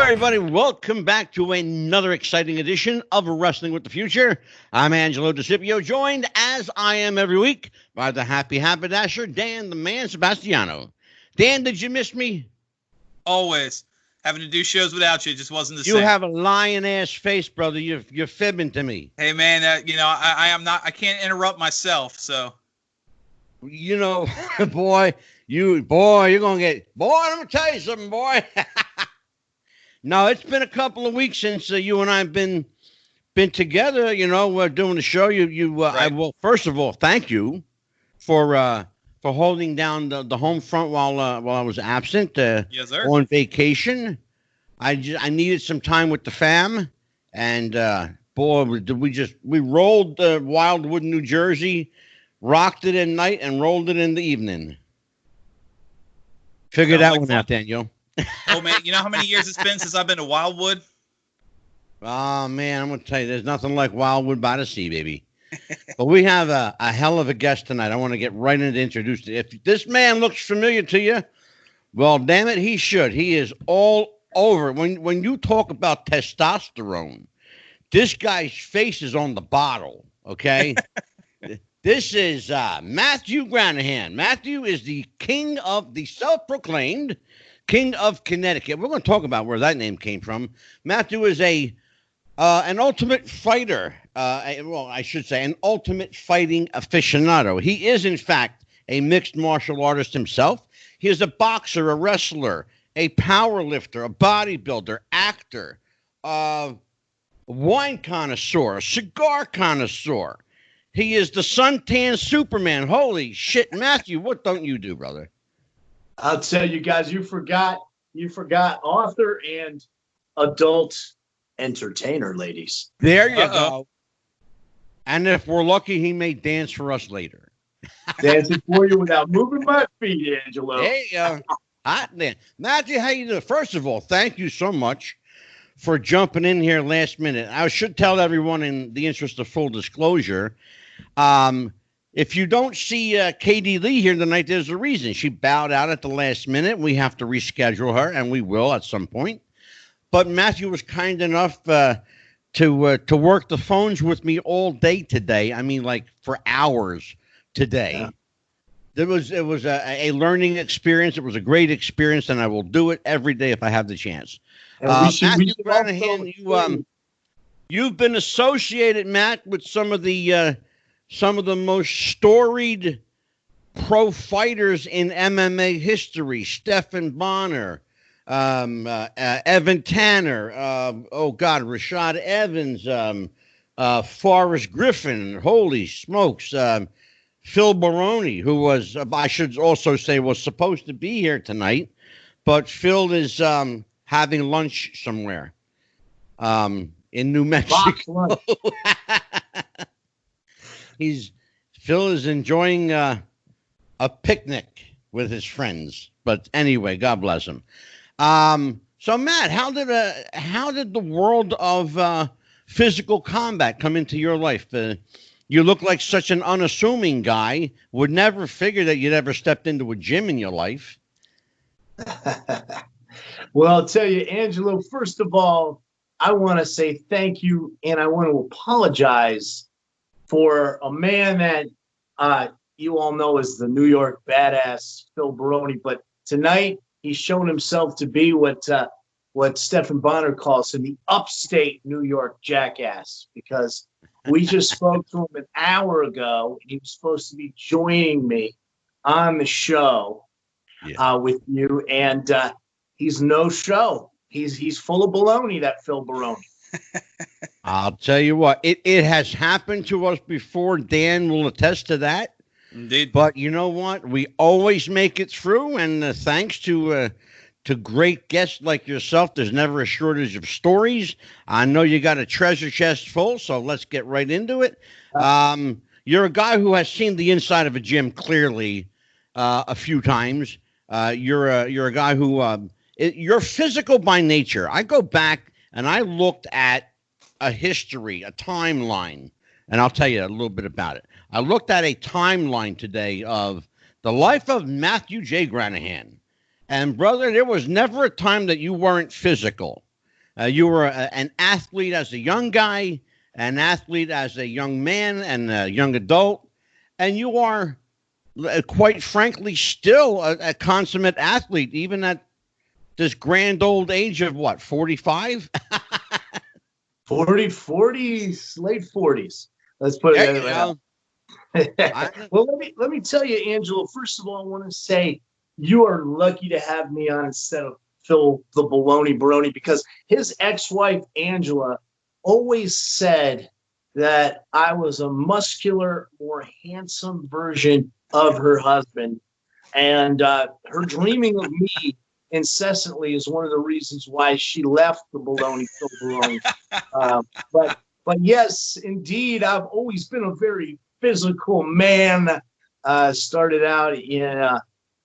everybody. Welcome back to another exciting edition of Wrestling with the Future. I'm Angelo DeCipio, joined as I am every week by the happy haberdasher, Dan the Man Sebastiano. Dan, did you miss me? Always. Having to do shows without you just wasn't the same. You have a lion-ass face, brother. You're fibbing to me. Hey, man, I am not. I can't interrupt myself, so. You know, boy, you're going to get... Boy, I'm going to tell you something, boy. No, it's been a couple of weeks since you and I have been together. You know, we're doing the show. Right. I will first of all thank you for holding down the home front while I was absent. Yes, sir. On vacation. I needed some time with the fam, and boy, we rolled Wildwood, New Jersey, rocked it at night, and rolled it in the evening. Figure that one out, Daniel. Oh, man, you know how many years it's been since I've been to Wildwood? Oh, man, I'm going to tell you, there's nothing like Wildwood by the sea, baby. But we have a hell of a guest tonight. I want to get right into introducing. If this man looks familiar to you, well, damn it, he should. He is all over. When you talk about testosterone, this guy's face is on the bottle, okay? This is Matthew Granahan. Matthew is the king of the self-proclaimed King of Connecticut. We're going to talk about where that name came from. Matthew is an ultimate fighter. I should say an ultimate fighting aficionado. He is, in fact, a mixed martial artist himself. He is a boxer, a wrestler, a power lifter, a bodybuilder, actor, wine connoisseur, a cigar connoisseur. He is the Suntan Superman. Holy shit, Matthew, what don't you do, brother? I'll tell you guys, you forgot author and adult entertainer, ladies. There you go. And if we're lucky, he may dance for us later. Dancing for you without moving my feet, Angelo. There you go. Hot man. Matthew, how you doing? First of all, thank you so much for jumping in here last minute. I should tell everyone, in the interest of full disclosure, if you don't see Katie Lee here tonight, there's a reason. She bowed out at the last minute. We have to reschedule her, and we will at some point. But Matthew was kind enough to work the phones with me all day today. I mean, like for hours today. Yeah. It was a learning experience. It was a great experience, and I will do it every day if I have the chance. Matthew Granahan, you've been associated, Matt, with some of the most storied pro fighters in MMA history. Stephan, Bonnar, Evan Tanner, Rashad Evans, Forrest Griffin, holy smokes, Phil Baroni, who was, I should also say, was supposed to be here tonight, but Phil is having lunch somewhere in New Mexico. Phil is enjoying a picnic with his friends. But anyway, God bless him. So Matt, how did the world of physical combat come into your life? You look like such an unassuming guy. Would never figure that you'd ever stepped into a gym in your life. Well, I'll tell you, Angelo, first of all, I want to say thank you, and I want to apologize for a man that you all know as the New York badass, Phil Baroni. But tonight, he's shown himself to be what Stephan Bonnar calls him, the upstate New York jackass, because we just spoke to him an hour ago, and he was supposed to be joining me on the show with you, and he's no show. He's full of baloney, that Phil Baroni. I'll tell you what, it has happened to us before. Dan will attest to that. Indeed. But you know what? We always make it through, and thanks to great guests like yourself, there's never a shortage of stories. I know you got a treasure chest full, so let's get right into it. You're a guy who has seen the inside of a gym clearly a few times. You're a guy who you're physical by nature. I go back and I looked at a history, a timeline, and I'll tell you a little bit about it. I looked at a timeline today of the life of Matthew J. Granahan. And, brother, there was never a time that you weren't physical. You were an athlete as a young guy, an athlete as a young man and a young adult, and you are, quite frankly, still a consummate athlete, even at this grand old age of what, 45? 40s, late 40s. Let's put it that way. Well, let me tell you, Angelo. First of all, I want to say you are lucky to have me on instead of Phil the Baroni, because his ex-wife Angela always said that I was a muscular, more handsome version of her husband, and her dreaming of me incessantly is one of the reasons why she left the Phil Baroni. But yes, indeed, I've always been a very physical man. Started out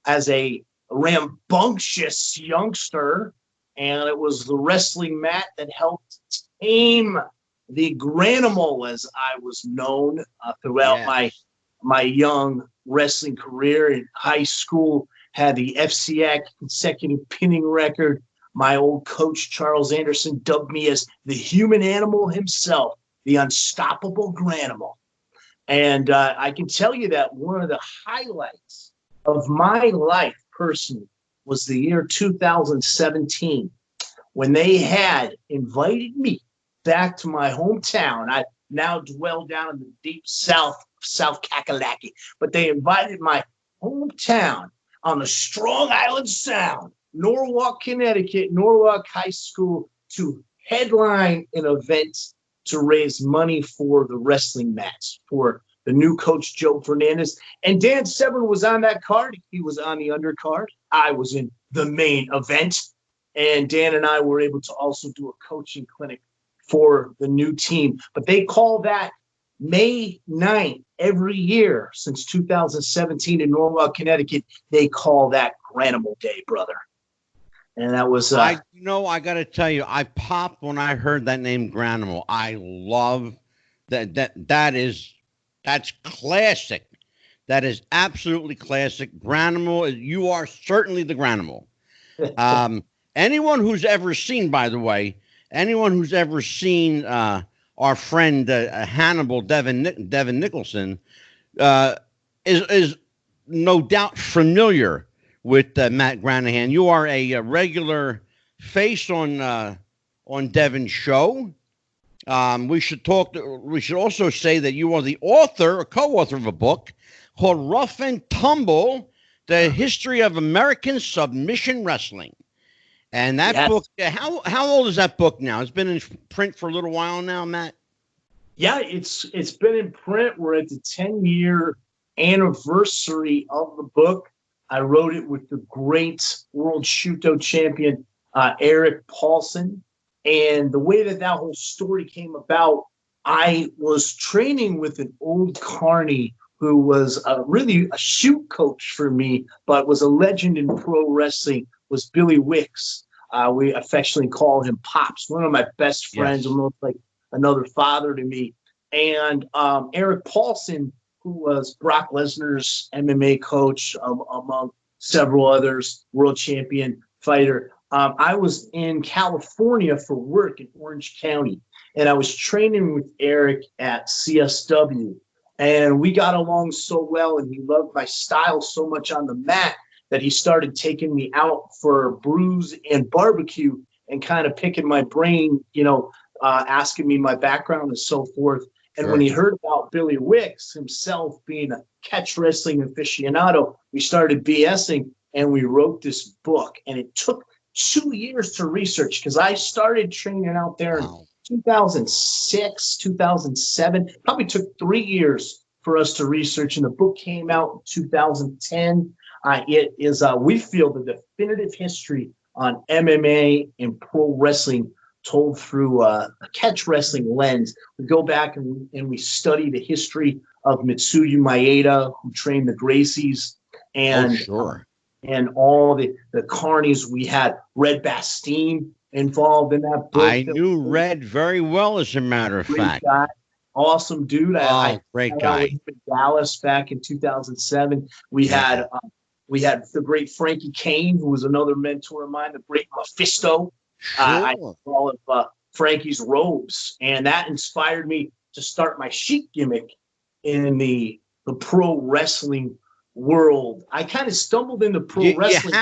as a rambunctious youngster, and it was the wrestling mat that helped tame the Granimal, as I was known throughout my young wrestling career. In high school, had the FCX consecutive pinning record. My old coach, Charles Anderson, dubbed me as the human animal himself, the unstoppable Granimal. And I can tell you that one of the highlights of my life personally was the year 2017, when they had invited me back to my hometown. I now dwell down in the deep South Kakalaki, but they invited my hometown on the Strong Island Sound, Norwalk, Connecticut, Norwalk High School, to headline an event to raise money for the wrestling match for the new coach, Joe Fernandez. And Dan Severn was on that card. He was on the undercard. I was in the main event. And Dan and I were able to also do a coaching clinic for the new team. But they call that May 9th every year since 2017 in Norwalk, Connecticut. They call that Granimal Day, brother. And that was I got to tell you, I popped when I heard that name, Granimal. I love that's classic. That is absolutely classic. Granimal, you are certainly the Granimal. Anyone who's ever seen, by the way, our friend Hannibal Devin Nicholson is no doubt familiar with Matt Granahan. You are a regular face on Devin's show. We should also say that you are the author or co-author of a book called Rough and Tumble: The History of American Submission Wrestling. And that book, how old is that book now? It's been in print for a little while now, Matt. Yeah, it's been in print. We're at the 10-year anniversary of the book. I wrote it with the great world Shuto champion, Eric Paulson. And the way that whole story came about, I was training with an old carny who was really a shoot coach for me, but was a legend in pro wrestling, was Billy Wicks. We affectionately call him Pops, one of my best friends, almost like another father to me. And Eric Paulson, who was Brock Lesnar's MMA coach, among several others, world champion fighter. I was in California for work in Orange County, and I was training with Eric at CSW. And we got along so well, and he loved my style so much on the mat that he started taking me out for brews and barbecue and kind of picking my brain, asking me my background and so forth. And when he heard about Billy Wicks himself being a catch wrestling aficionado, we started BSing and we wrote this book. And it took 2 years to research because I started training out there in 2006, 2007. Probably took 3 years for us to research. And the book came out in 2010. It is, we feel, the definitive history on MMA and pro wrestling told through a catch wrestling lens. We go back and we study the history of Mitsuya Maeda, who trained the Gracies, and and all the carnies. We had Red Bastien involved in that book. I knew Red very well, as a matter of fact. Guy. Awesome dude. Great guy. In Dallas back in 2007. We had the great Frankie Kane, who was another mentor of mine, the great Mephisto I Sure. saw all of Frankie's robes, and that inspired me to start my Sheik gimmick in the pro wrestling world. I kind of stumbled into pro wrestling.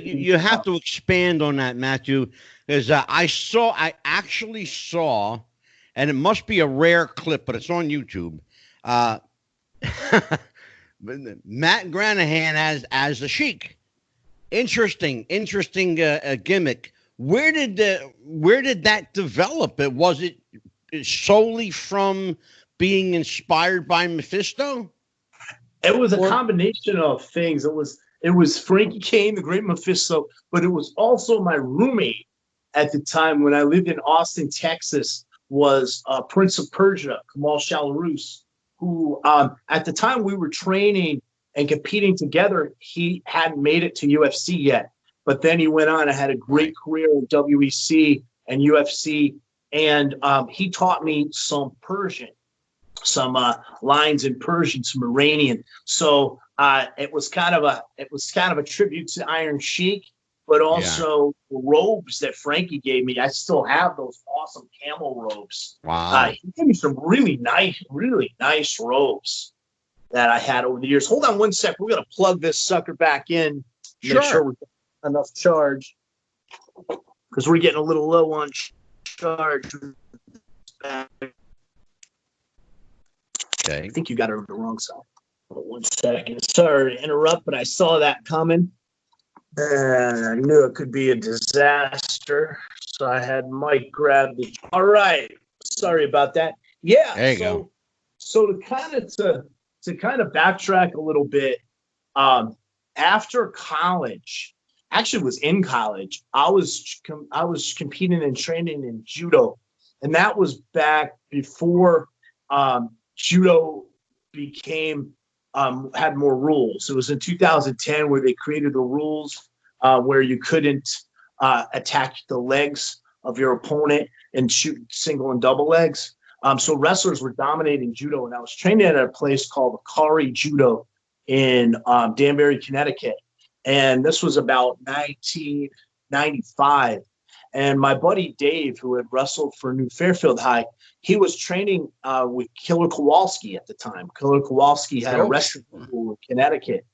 You have to expand on that, Matthew, because I actually saw, and it must be a rare clip, but it's on YouTube. Matt Granahan as the Sheik. Interesting gimmick. Where did that develop? Was it solely from being inspired by Mephisto? It was a combination of things. It was Frankie Kane, the Great Mephisto, but it was also my roommate at the time when I lived in Austin, Texas, was Prince of Persia, Kamal Shalorus, who at the time we were training and competing together. He hadn't made it to UFC yet, but then he went on and had a great career in WEC and UFC, and he taught me some Persian, some lines in Persian, some Iranian. So it was kind of a tribute to Iron Sheik, but also the robes that Frankie gave me. I still have those awesome camel robes. Wow. He gave me some really nice robes that I had over the years. Hold on one sec. We're gonna plug this sucker back in. Make sure we get enough charge, because we're getting a little low on charge. Okay. I think you got it on the wrong side. Hold on 1 second. Sorry to interrupt, but I saw that coming. And I knew it could be a disaster. So I had Mike grab the. All right. Sorry about that. Yeah. There you go. So to kind of backtrack a little bit, after college, actually was in college, I was competing and training in judo, and that was back before judo became had more rules. It was in 2010 where they created the rules where you couldn't attack the legs of your opponent and shoot single and double legs. So wrestlers were dominating judo, and I was training at a place called Akari Judo in Danbury, Connecticut. And this was about 1995. And my buddy Dave, who had wrestled for New Fairfield High, he was training with Killer Kowalski at the time. Killer Kowalski had a wrestling school in Connecticut.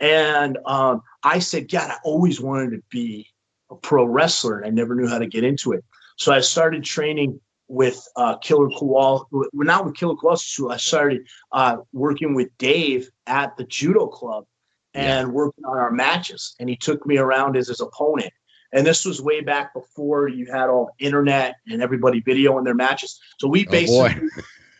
And I said, God, I always wanted to be a pro wrestler. I never knew how to get into it. So I started training with Killer Kowalski. Well, not with Killer Kowalski. So I started working with Dave at the judo club and working on our matches. And he took me around as his opponent. And this was way back before you had all internet and everybody videoing their matches. So we basically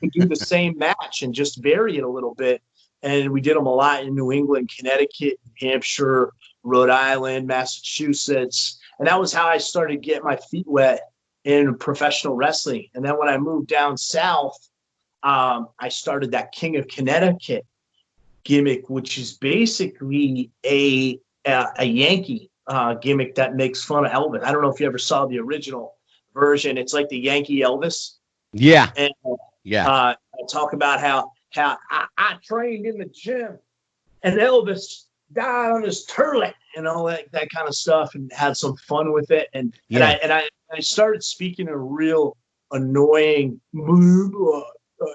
could do the same match and just vary it a little bit. And we did them a lot in New England, Connecticut, Hampshire, Rhode Island, Massachusetts. And that was how I started getting my feet wet in professional wrestling. And then when I moved down south, I started that King of Connecticut gimmick, which is basically a Yankee gimmick that makes fun of Elvis. I don't know if you ever saw the original version. It's like the Yankee Elvis. Yeah. And I talk about how I trained in the gym and Elvis died on his toilet and all that kind of stuff, and had some fun with it. And I started speaking a real annoying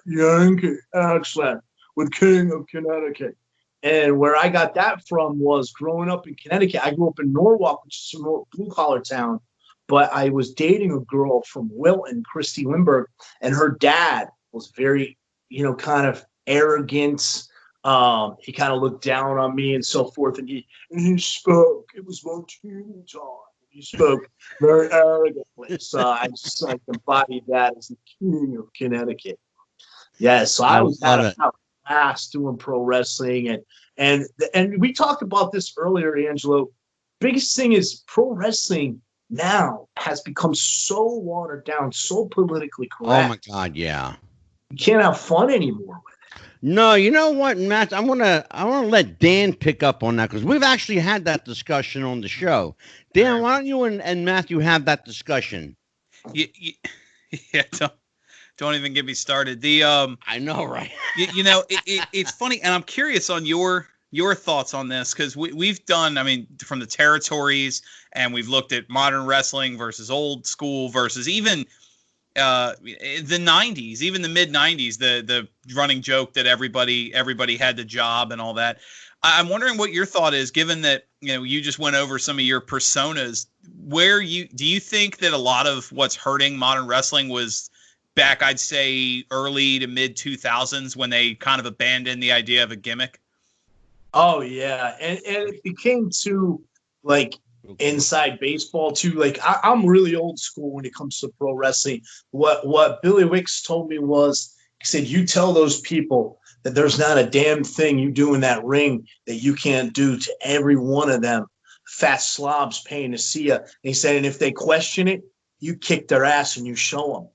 Yankee accent with King of Connecticut. And where I got that from was growing up in Connecticut. I grew up in Norwalk, which is a blue-collar town, but I was dating a girl from Wilton, Christy Lindbergh, and her dad was very, kind of arrogant. He kind of looked down on me and so forth, and he spoke. It was my teen time. He spoke very arrogantly. So I just embodied that as the King of Connecticut. Yeah, so I was had a class doing pro wrestling, and we talked about this earlier, Angelo. Biggest thing is pro wrestling now has become so watered down, so politically correct. Oh my God, yeah. You can't have fun anymore with it. No, you know what, Matt? I want to let Dan pick up on that, because we've actually had that discussion on the show. Dan, why don't you and Matthew have that discussion? Yeah, don't even get me started. I know, right? It's funny, and I'm curious on your your thoughts on this, because we've done, I mean, from the territories, and we've looked at modern wrestling versus old school versus even the 90s, even the mid 90s, the running joke that everybody had the job and all that. I'm wondering what your thought is, given that, you know, you just went over some of your personas. Do you think that a lot of what's hurting modern wrestling was back, I'd say, early to mid 2000s, when they kind of abandoned the idea of a gimmick? Oh yeah, and it became too like inside baseball too. Like I'm really old school when it comes to pro wrestling. What Billy Wicks told me was, he said, you tell those people that there's not a damn thing you do in that ring that you can't do to every one of them. Fat slobs paying to see you. And he said, and if they question it, you kick their ass and you show them.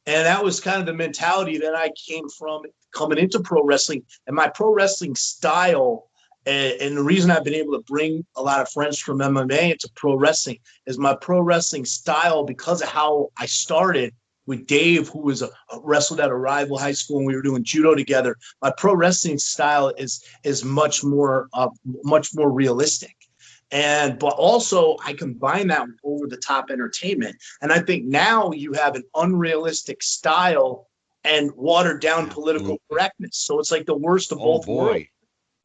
And that was kind of the mentality that I came from coming into pro wrestling. And my pro wrestling style, and the reason I've been able to bring a lot of friends from MMA into pro wrestling, is my pro wrestling style, because of how I started with Dave, who was wrestled at a rival high school, and we were doing judo together. My pro wrestling style is much more realistic. But also I combine that with over the top entertainment. And I think now you have an unrealistic style and watered down political correctness. So it's like the worst of both worlds.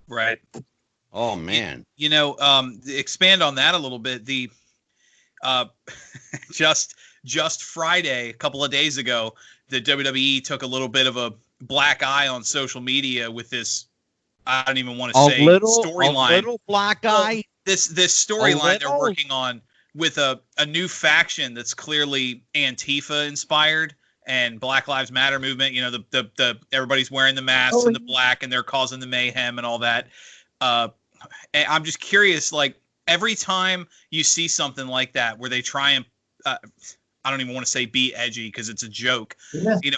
Right. Oh man. You know, expand on that a little bit. The just Friday, a couple of days ago, the WWE took a little bit of a black eye on social media with this, I don't even want to say storyline. A little black eye. This storyline they're working on with a new faction that's clearly Antifa inspired and Black Lives Matter movement. You know, the everybody's wearing the masks and the black, and they're causing the mayhem and all that. And I'm just curious, like, every time you see something like that where they try and I don't even want to say be edgy because it's a joke. Yeah. You know,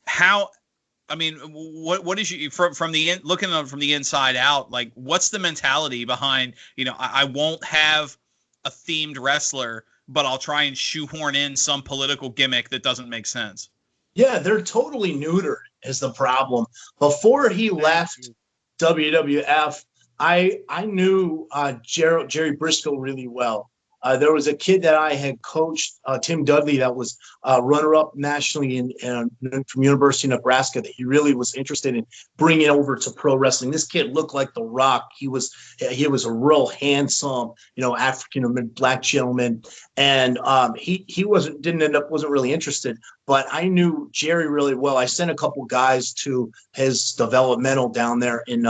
how, I mean, what is you from the looking from the inside out? Like, what's the mentality behind? You know, I won't have a themed wrestler, but I'll try and shoehorn in some political gimmick that doesn't make sense. Yeah, they're totally neutered is the problem. Before he left WWF, I knew Jerry Briscoe really well. There was a kid that I had coached, Tim Dudley, that was runner-up nationally from University of Nebraska, that he really was interested in bringing over to pro wrestling. This kid looked like The Rock. He was a real handsome, you know, African black gentleman, and he wasn't really interested. But I knew Jerry really well. I sent a couple guys to his developmental down there in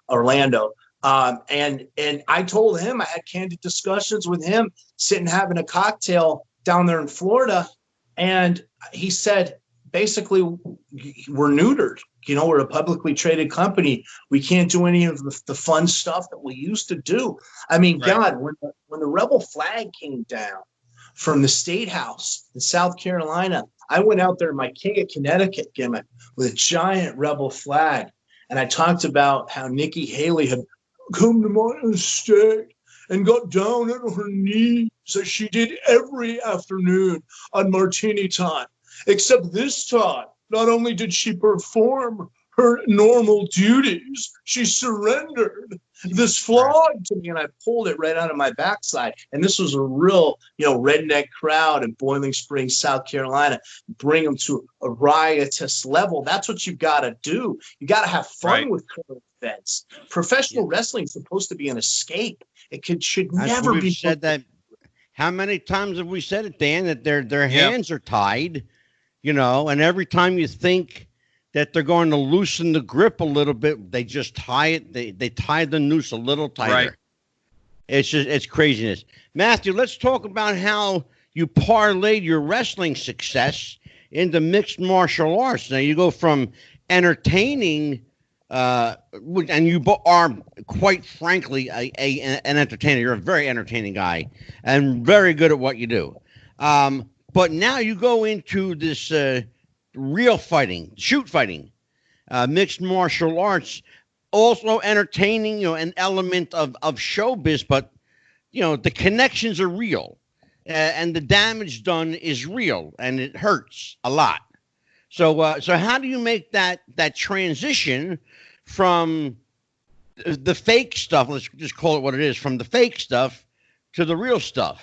Orlando. And I told him, I had candid discussions with him, sitting having a cocktail down there in Florida. And he said, basically, we're neutered. You know, we're a publicly traded company. We can't do any of the fun stuff that we used to do. I mean, right. God, when the rebel flag came down from the State House in South Carolina, I went out there in my King of Connecticut gimmick with a giant rebel flag. And I talked about how Nikki Haley had come to my estate and got down on her knees as she did every afternoon on Martini time. Except this time, not only did she perform her normal duties, she surrendered this flag to me, and I pulled it right out of my backside. And this was a real, you know, redneck crowd in Boiling Springs, South Carolina. Bring them to a riotous level. That's what you got to do. You got to have fun with current events. Professional wrestling is supposed to be an escape. Should never be said that. How many times have we said it, Dan? That their hands are tied, you know, and every time you think that they're going to loosen the grip a little bit, they just tie it. They tie the noose a little tighter. Right. It's craziness. Matthew, let's talk about how you parlayed your wrestling success into mixed martial arts. Now you go from entertaining, and you are quite frankly an entertainer. You're a very entertaining guy and very good at what you do. But now you go into this real fighting, shoot fighting, mixed martial arts, also entertaining, you know, an element of showbiz, but, you know, the connections are real, and the damage done is real, and it hurts a lot. So how do you make that transition from the fake stuff, let's just call it what it is, from the fake stuff to the real stuff?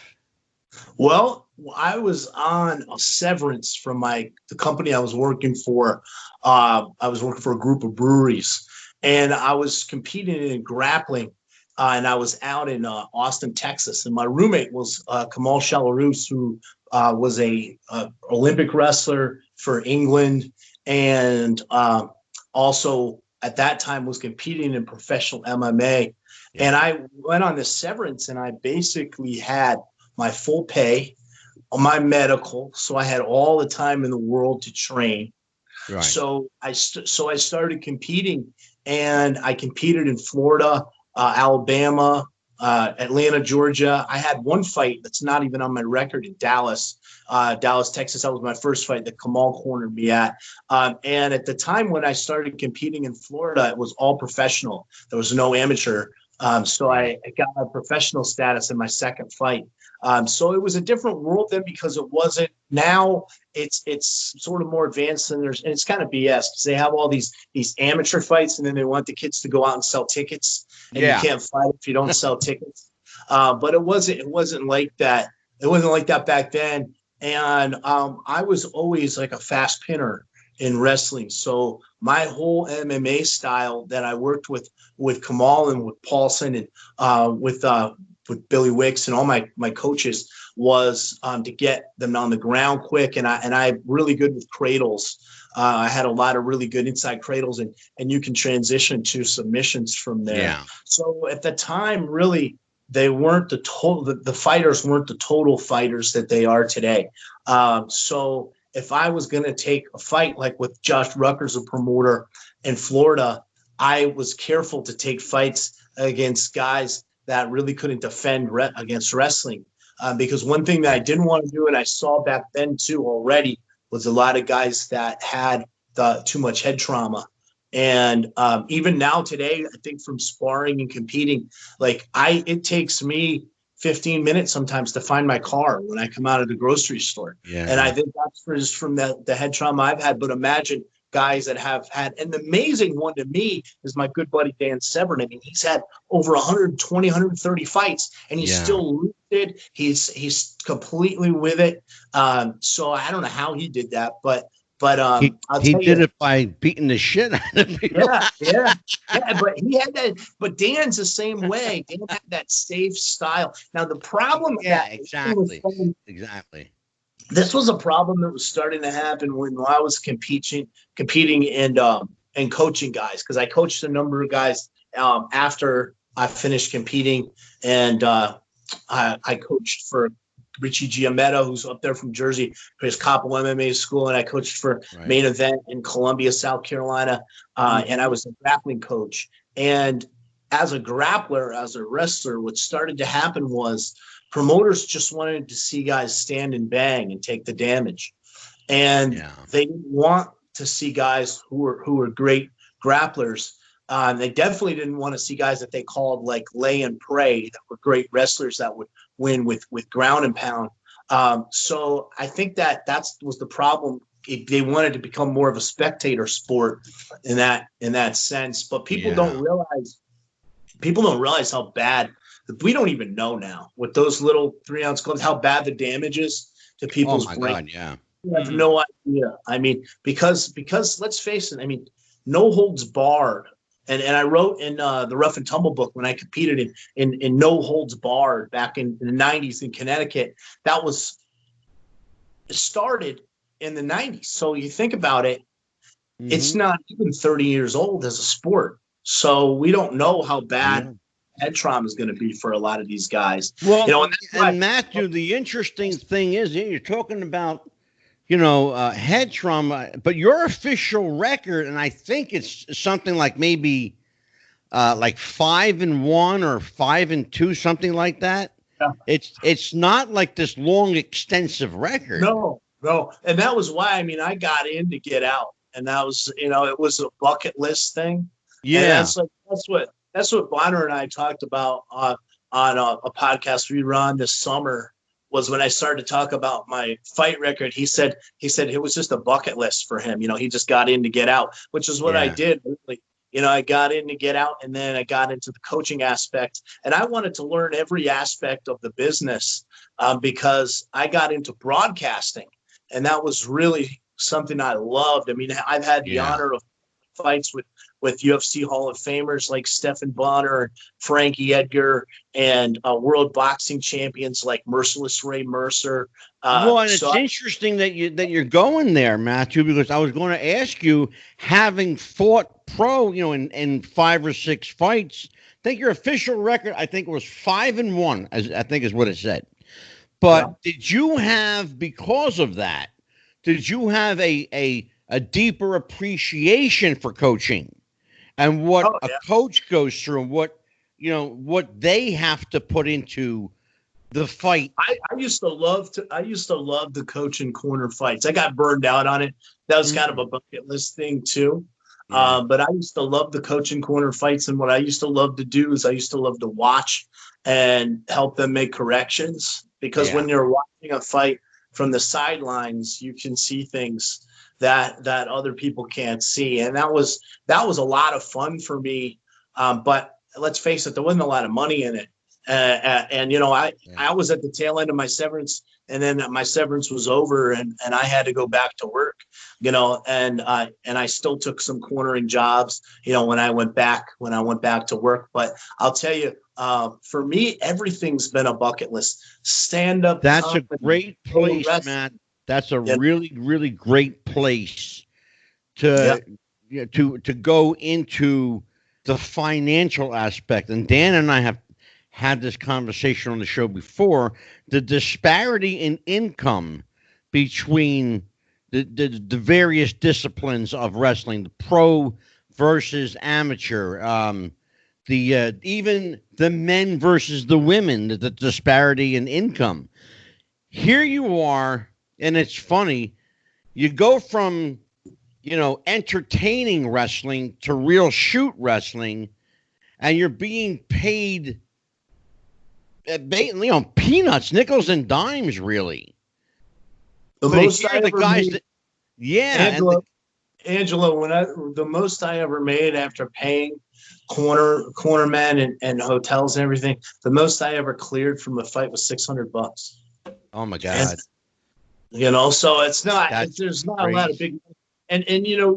Well, I was on a severance from the company I was working for. I was working for a group of breweries, and I was competing in grappling, and I was out in Austin, Texas. And my roommate was Kamal Shalorus, who was a Olympic wrestler for England, and also at that time was competing in professional MMA. Yeah. And I went on this severance, and I basically had my full pay, my medical, so I had all the time in the world to train. Right. So I started competing, and I competed in Florida, Alabama, Atlanta, Georgia. I had one fight that's not even on my record in Dallas, Texas. That was my first fight that Kamal cornered me at. And at the time when I started competing in Florida, it was all professional. There was no amateur. So I got my professional status in my second fight. So it was a different world then, because it wasn't. Now it's sort of more advanced, and it's kind of BS because they have all these amateur fights, and then they want the kids to go out and sell tickets, and you can't fight if you don't sell tickets. But it wasn't like that. It wasn't like that back then. And I was always like a fast pinner in wrestling. So my whole MMA style that I worked with Kamal and with Paulson and with Billy Wicks and all my coaches was to get them on the ground quick. And I'm really good with cradles. I had a lot of really good inside cradles, and you can transition to submissions from there. Yeah. So at the time, really, they weren't the fighters weren't the total fighters that they are today. So if I was going to take a fight like with Josh Rucker's a promoter in Florida, I was careful to take fights against guys that really couldn't defend against wrestling. Because one thing that I didn't want to do, and I saw back then too already, was a lot of guys that had too much head trauma. And even now today, I think from sparring and competing, it takes me 15 minutes sometimes to find my car when I come out of the grocery store. Yeah. And I think that's just from the head trauma I've had. But imagine guys that have had, and the amazing one to me is my good buddy Dan Severn. I mean, he's had over 120, 130 fights, and he's still rooted. He's completely with it. So I don't know how he did that, but he did it by beating the shit out of people. Yeah. But he had that. But Dan's the same way. Dan had that safe style. Now the problem, exactly. This was a problem that was starting to happen when I was competing and coaching guys, because I coached a number of guys after I finished competing, and I coached for Richie Giametta, who's up there from Jersey, for his Coppell MMA school, and I coached for Main Event in Columbia, South Carolina, and I was a grappling coach. And as a grappler, as a wrestler, what started to happen was promoters just wanted to see guys stand and bang and take the damage, and they didn't want to see guys who were great grapplers. They definitely didn't want to see guys that they called like lay and pray, that were great wrestlers that would win with ground and pound. So I think that was the problem. They wanted to become more of a spectator sport in that sense. But people don't realize how bad. We don't even know now with those little 3-ounce gloves how bad the damage is to people's brain. God, We have no idea. I mean, because let's face it. I mean, no holds barred. And I wrote in the Rough and Tumble book when I competed in no holds barred back in the 90s in Connecticut. That was started in the 90s. So you think about it, it's not even 30 years old as a sport. So we don't know how bad head trauma is going to be for a lot of these guys. Well, and Matthew, the interesting thing is you're talking about, head trauma, but your official record, and I think it's something like maybe like 5-1 or 5-2, something like that. Yeah. It's not like this long, extensive record. No. And that was why, I got in to get out. And that was, it was a bucket list thing. Yeah. And that's what Bonnar and I talked about on a podcast we run this summer, was when I started to talk about my fight record. He said it was just a bucket list for him. He just got in to get out, which is what I did. Really. I got in to get out, and then I got into the coaching aspect, and I wanted to learn every aspect of the business because I got into broadcasting, and that was really something I loved. I mean, I've had the honor of fights with UFC Hall of Famers like Stephan, Bonnar, Frankie Edgar, and world boxing champions like Merciless Ray Mercer. Well, and it's interesting that you're going there, Matthew, because I was going to ask you, having fought pro, in 5 or 6 fights. I think your official record, I think it was 5-1, as I think is what it said. But did you have, because of that, did you have a deeper appreciation for coaching and what a coach goes through and what they have to put into the fight? I used to love the coach and corner fights. I got burned out on it. That was kind of a bucket list thing too. But I used to love the coach and corner fights, and what I used to love to do is I used to love to watch and help them make corrections, because when you're watching a fight from the sidelines, you can see things that other people can't see, and that was a lot of fun for me. But let's face it, there wasn't a lot of money in it. I was at the tail end of my severance, and then my severance was over, and I had to go back to work, and I still took some cornering jobs, when I went back to work. But I'll tell you, for me, everything's been a bucket list. Stand up. That's a great place, Matt. That's a really, really great place to go into the financial aspect. And Dan and I have had this conversation on the show before, the disparity in income between the various disciplines of wrestling, the pro versus amateur, even the men versus the women, the disparity in income. Here you are, and it's funny, you go from, entertaining wrestling to real shoot wrestling, and you're being paid peanuts, nickels and dimes, really. The most I ever made, Angela, the most I ever made after paying cornermen and hotels and everything, the most I ever cleared from a fight was $600. Oh my God! So it's not. There's not a lot of big. And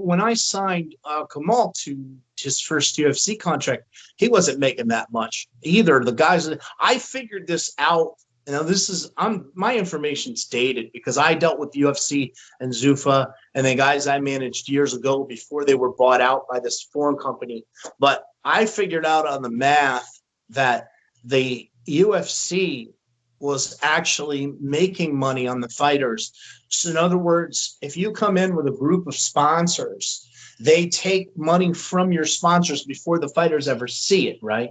when I signed Kamal to his first UFC contract, he wasn't making that much either. The guys, I figured this out. My information's dated because I dealt with UFC and Zuffa and the guys I managed years ago before they were bought out by this foreign company. But I figured out on the math that the UFC was actually making money on the fighters. So in other words, if you come in with a group of sponsors, they take money from your sponsors before the fighters ever see it, right?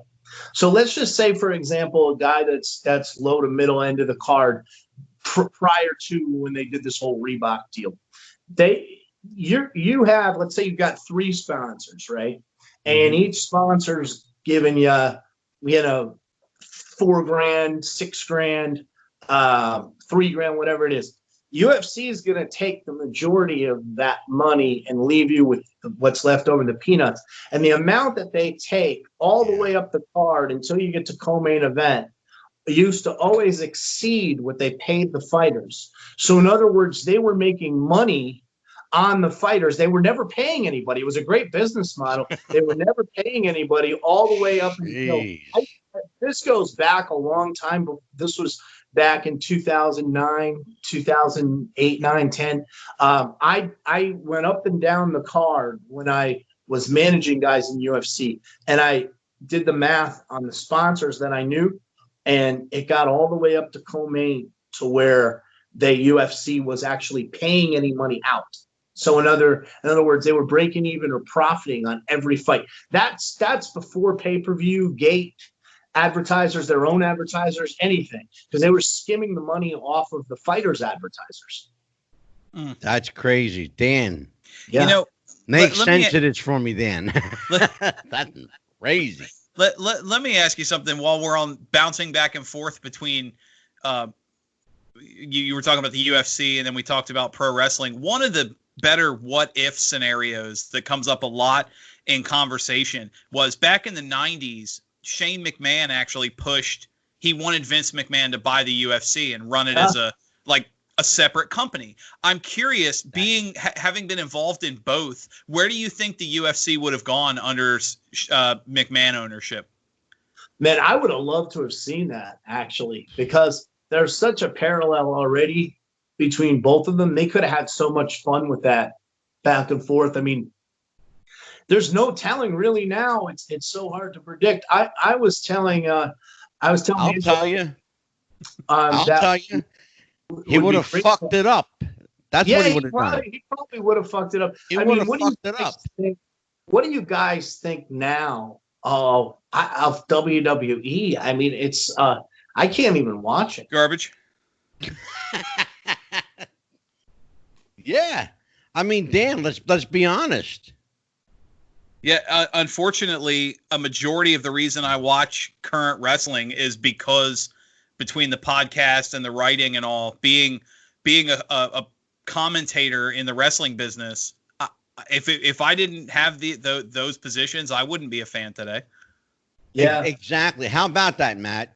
So let's just say, for example, a guy that's low to middle end of the card prior to when they did this whole Reebok deal. You have, let's say you've got 3 sponsors, right? And each sponsor's giving you, $4,000, $6,000, $3,000, whatever it is. UFC is going to take the majority of that money and leave you with what's left over, the peanuts. And the amount that they take all the way up the card until you get to co-main event used to always exceed what they paid the fighters. So in other words, they were making money on the fighters. They were never paying anybody. It was a great business model. They were never paying anybody all the way up until this goes back a long time, but this was back in 2009, 2008, 9, 10. I went up and down the card when I was managing guys in UFC, and I did the math on the sponsors that I knew, and it got all the way up to co-main to where the UFC was actually paying any money out. So in other words, they were breaking even or profiting on every fight. That's before pay-per-view, gate, advertisers, their own advertisers, anything, because they were skimming the money off of the fighters' advertisers. That's crazy, Dan. Yeah. Make sense of it for me, Dan. That's crazy. Let me ask you something while we're on bouncing back and forth between you were talking about the UFC and then we talked about pro wrestling. One of the better what if scenarios that comes up a lot in conversation was back in the 90s, Shane McMahon actually he wanted Vince McMahon to buy the UFC and run it as a separate company. I'm curious, having been involved in both, where do you think the UFC would have gone under McMahon ownership? Man, I would have loved to have seen that, actually, because there's such a parallel already between both of them. They could have had so much fun with that back and forth. I mean, there's no telling really now. It's so hard to predict. I was telling I'll tell you. He would have fucked it up. That's what he would have done. He probably would have fucked it up. He would have fucked it up. What do you guys think now of WWE? I mean, it's I can't even watch it. Garbage. Yeah. I mean, damn, let's be honest. Yeah, unfortunately, a majority of the reason I watch current wrestling is because between the podcast and the writing and all, being a commentator in the wrestling business, if I didn't have those positions, I wouldn't be a fan today. Yeah, exactly. How about that, Matt?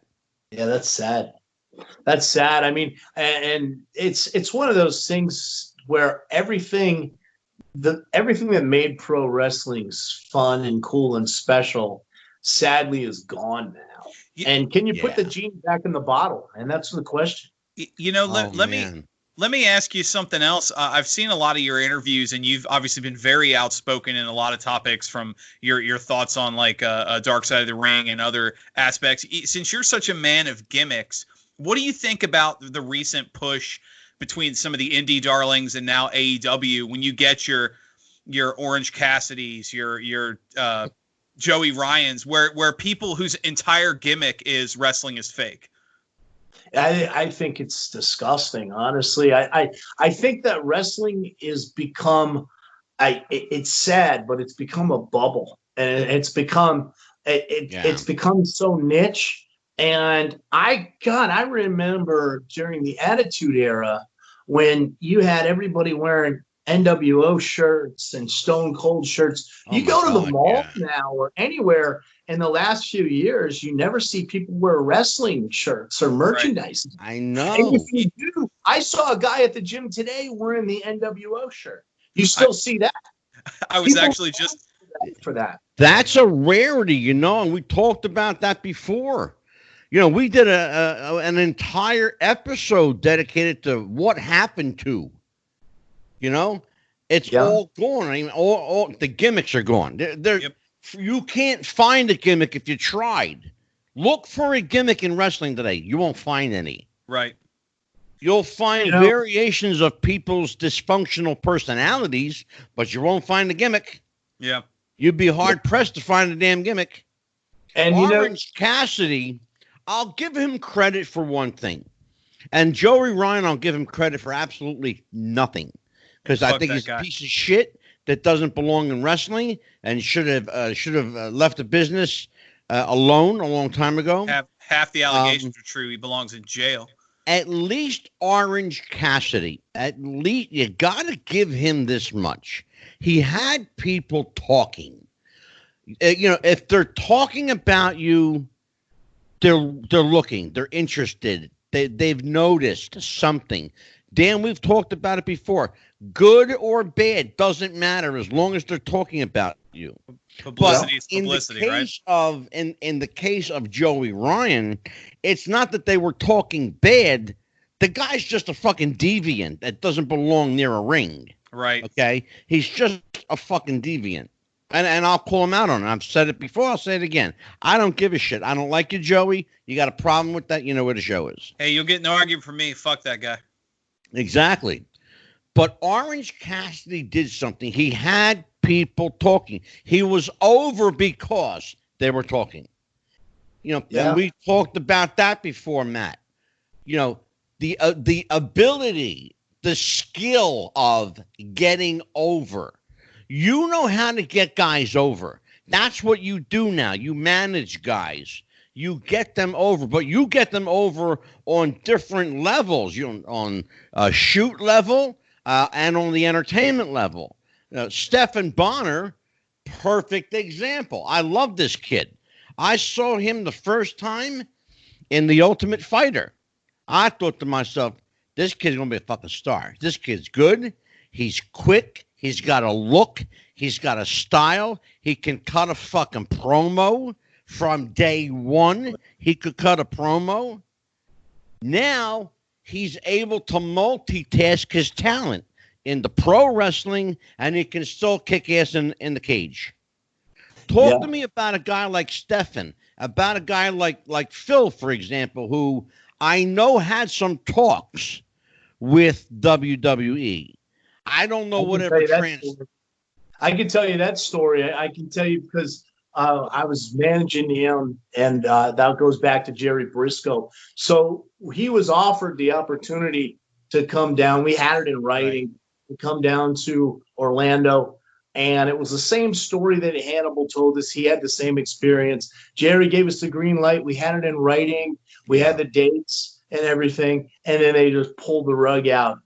Yeah, that's sad. That's sad. I mean, and it's one of those things where everything that made pro wrestling's fun and cool and special, sadly, is gone now. And can you put the genie back in the bottle? And that's the question. Let me ask you something else. I've seen a lot of your interviews, and you've obviously been very outspoken in a lot of topics, from your thoughts on Dark Side of the Ring and other aspects. Since you're such a man of gimmicks, what do you think about the recent push between some of the indie darlings and now AEW, when you get your Orange Cassidys, your Joey Ryans, where people whose entire gimmick is wrestling is fake? I think it's disgusting, honestly. I think that wrestling is become, it's sad, but it's become a bubble, and it's become so niche. And I remember during the Attitude Era when you had everybody wearing NWO shirts and Stone Cold shirts. You go to the mall now or anywhere in the last few years, you never see people wear wrestling shirts or merchandise. Right. I know. And if you do, I saw a guy at the gym today wearing the NWO shirt. You still see that? I was actually just for that. That's a rarity, and we talked about that before. We did an entire episode dedicated to what happened to. It's all gone. I mean, all the gimmicks are gone. You can't find a gimmick if you tried. Look for a gimmick in wrestling today. You won't find any. Right. You'll find variations of people's dysfunctional personalities, but you won't find a gimmick. Yeah. You'd be hard pressed to find a damn gimmick. And Orange Cassidy, I'll give him credit for one thing. And Joey Ryan, I'll give him credit for absolutely nothing. Because I think he's a piece of shit that doesn't belong in wrestling and should have left the business alone a long time ago. Half the allegations are true. He belongs in jail. At least Orange Cassidy, you got to give him this much. He had people talking. If they're talking about you, they're looking, they're interested, they've noticed something. Dan, we've talked about it before. Good or bad doesn't matter as long as they're talking about you. Publicity is publicity, right? In the case of Joey Ryan, it's not that they were talking bad. The guy's just a fucking deviant that doesn't belong near a ring. Right. Okay? He's just a fucking deviant. And I'll call him out on it. I've said it before. I'll say it again. I don't give a shit. I don't like you, Joey. You got a problem with that? You know where the show is. Hey, you'll get no argument from me. Fuck that guy. Exactly. But Orange Cassidy did something. He had people talking. He was over because they were talking. And we talked about that before, Matt. The ability, the skill of getting over. You know how to get guys over. That's what you do now. You manage guys. You get them over, but you get them over on different levels. On a shoot level and on the entertainment level. Stephan Bonnar perfect example. I love this kid. I saw him the first time in The Ultimate Fighter. I thought to myself, this kid's going to be a fucking star. This kid's good. He's quick. He's got a look. He's got a style. He can cut a fucking promo from day one. He could cut a promo. Now he's able to multitask his talent in the pro wrestling, and he can still kick ass in the cage. Talk to me about a guy like Stephan, about a guy like Phil, for example, who I know had some talks with WWE. I don't know whatever I can tell you that story. I can tell you because I was managing him, and that goes back to Jerry Briscoe. So he was offered the opportunity to come down. We had it in writing to come down to Orlando. And it was the same story that Hannibal told us. He had the same experience. Jerry gave us the green light. We had it in writing. We had the dates and everything. And then they just pulled the rug out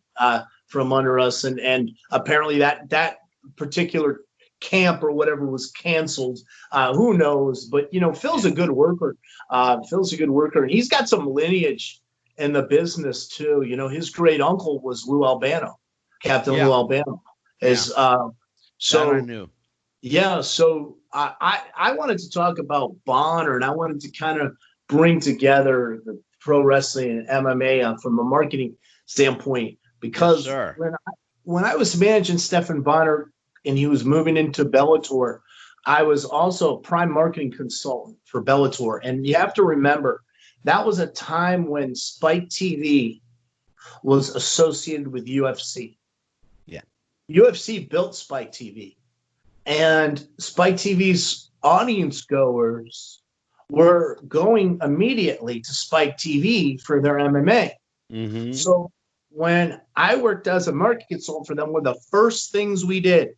from under us. And apparently that particular camp or whatever was canceled. Who knows? But, Phil's a good worker. And he's got some lineage in the business, too. His great uncle was Lou Albano, Captain Lou Albano. So I knew. Yeah, so I wanted to talk about Bonnar, and I wanted to kind of bring together the pro wrestling and MMA from a marketing standpoint, because when I was managing Stephan Bonnar and he was moving into Bellator, I was also a prime marketing consultant for Bellator. And you have to remember, that was a time when Spike TV was associated with UFC. UFC built Spike TV, and Spike TV's audience goers were going immediately to Spike TV for their MMA. Mm-hmm. So when I worked as a market consultant for them, one of the first things we did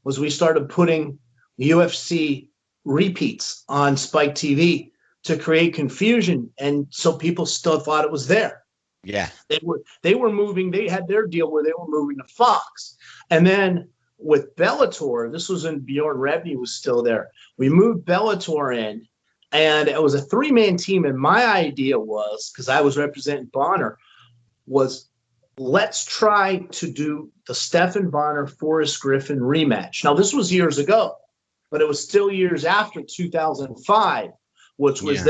was we started putting UFC repeats on Spike TV to create confusion, and so people still thought it was there. Yeah, they were moving. They had their deal where they were moving to Fox. And then with Bellator, this was when Bjorn Rebney was still there. We moved Bellator in, and it was a 3-man team. And my idea was, because I was representing Bonnar, was let's try to do the Stephan Bonnar Forrest Griffin rematch. Now, this was years ago, but it was still years after 2005, which was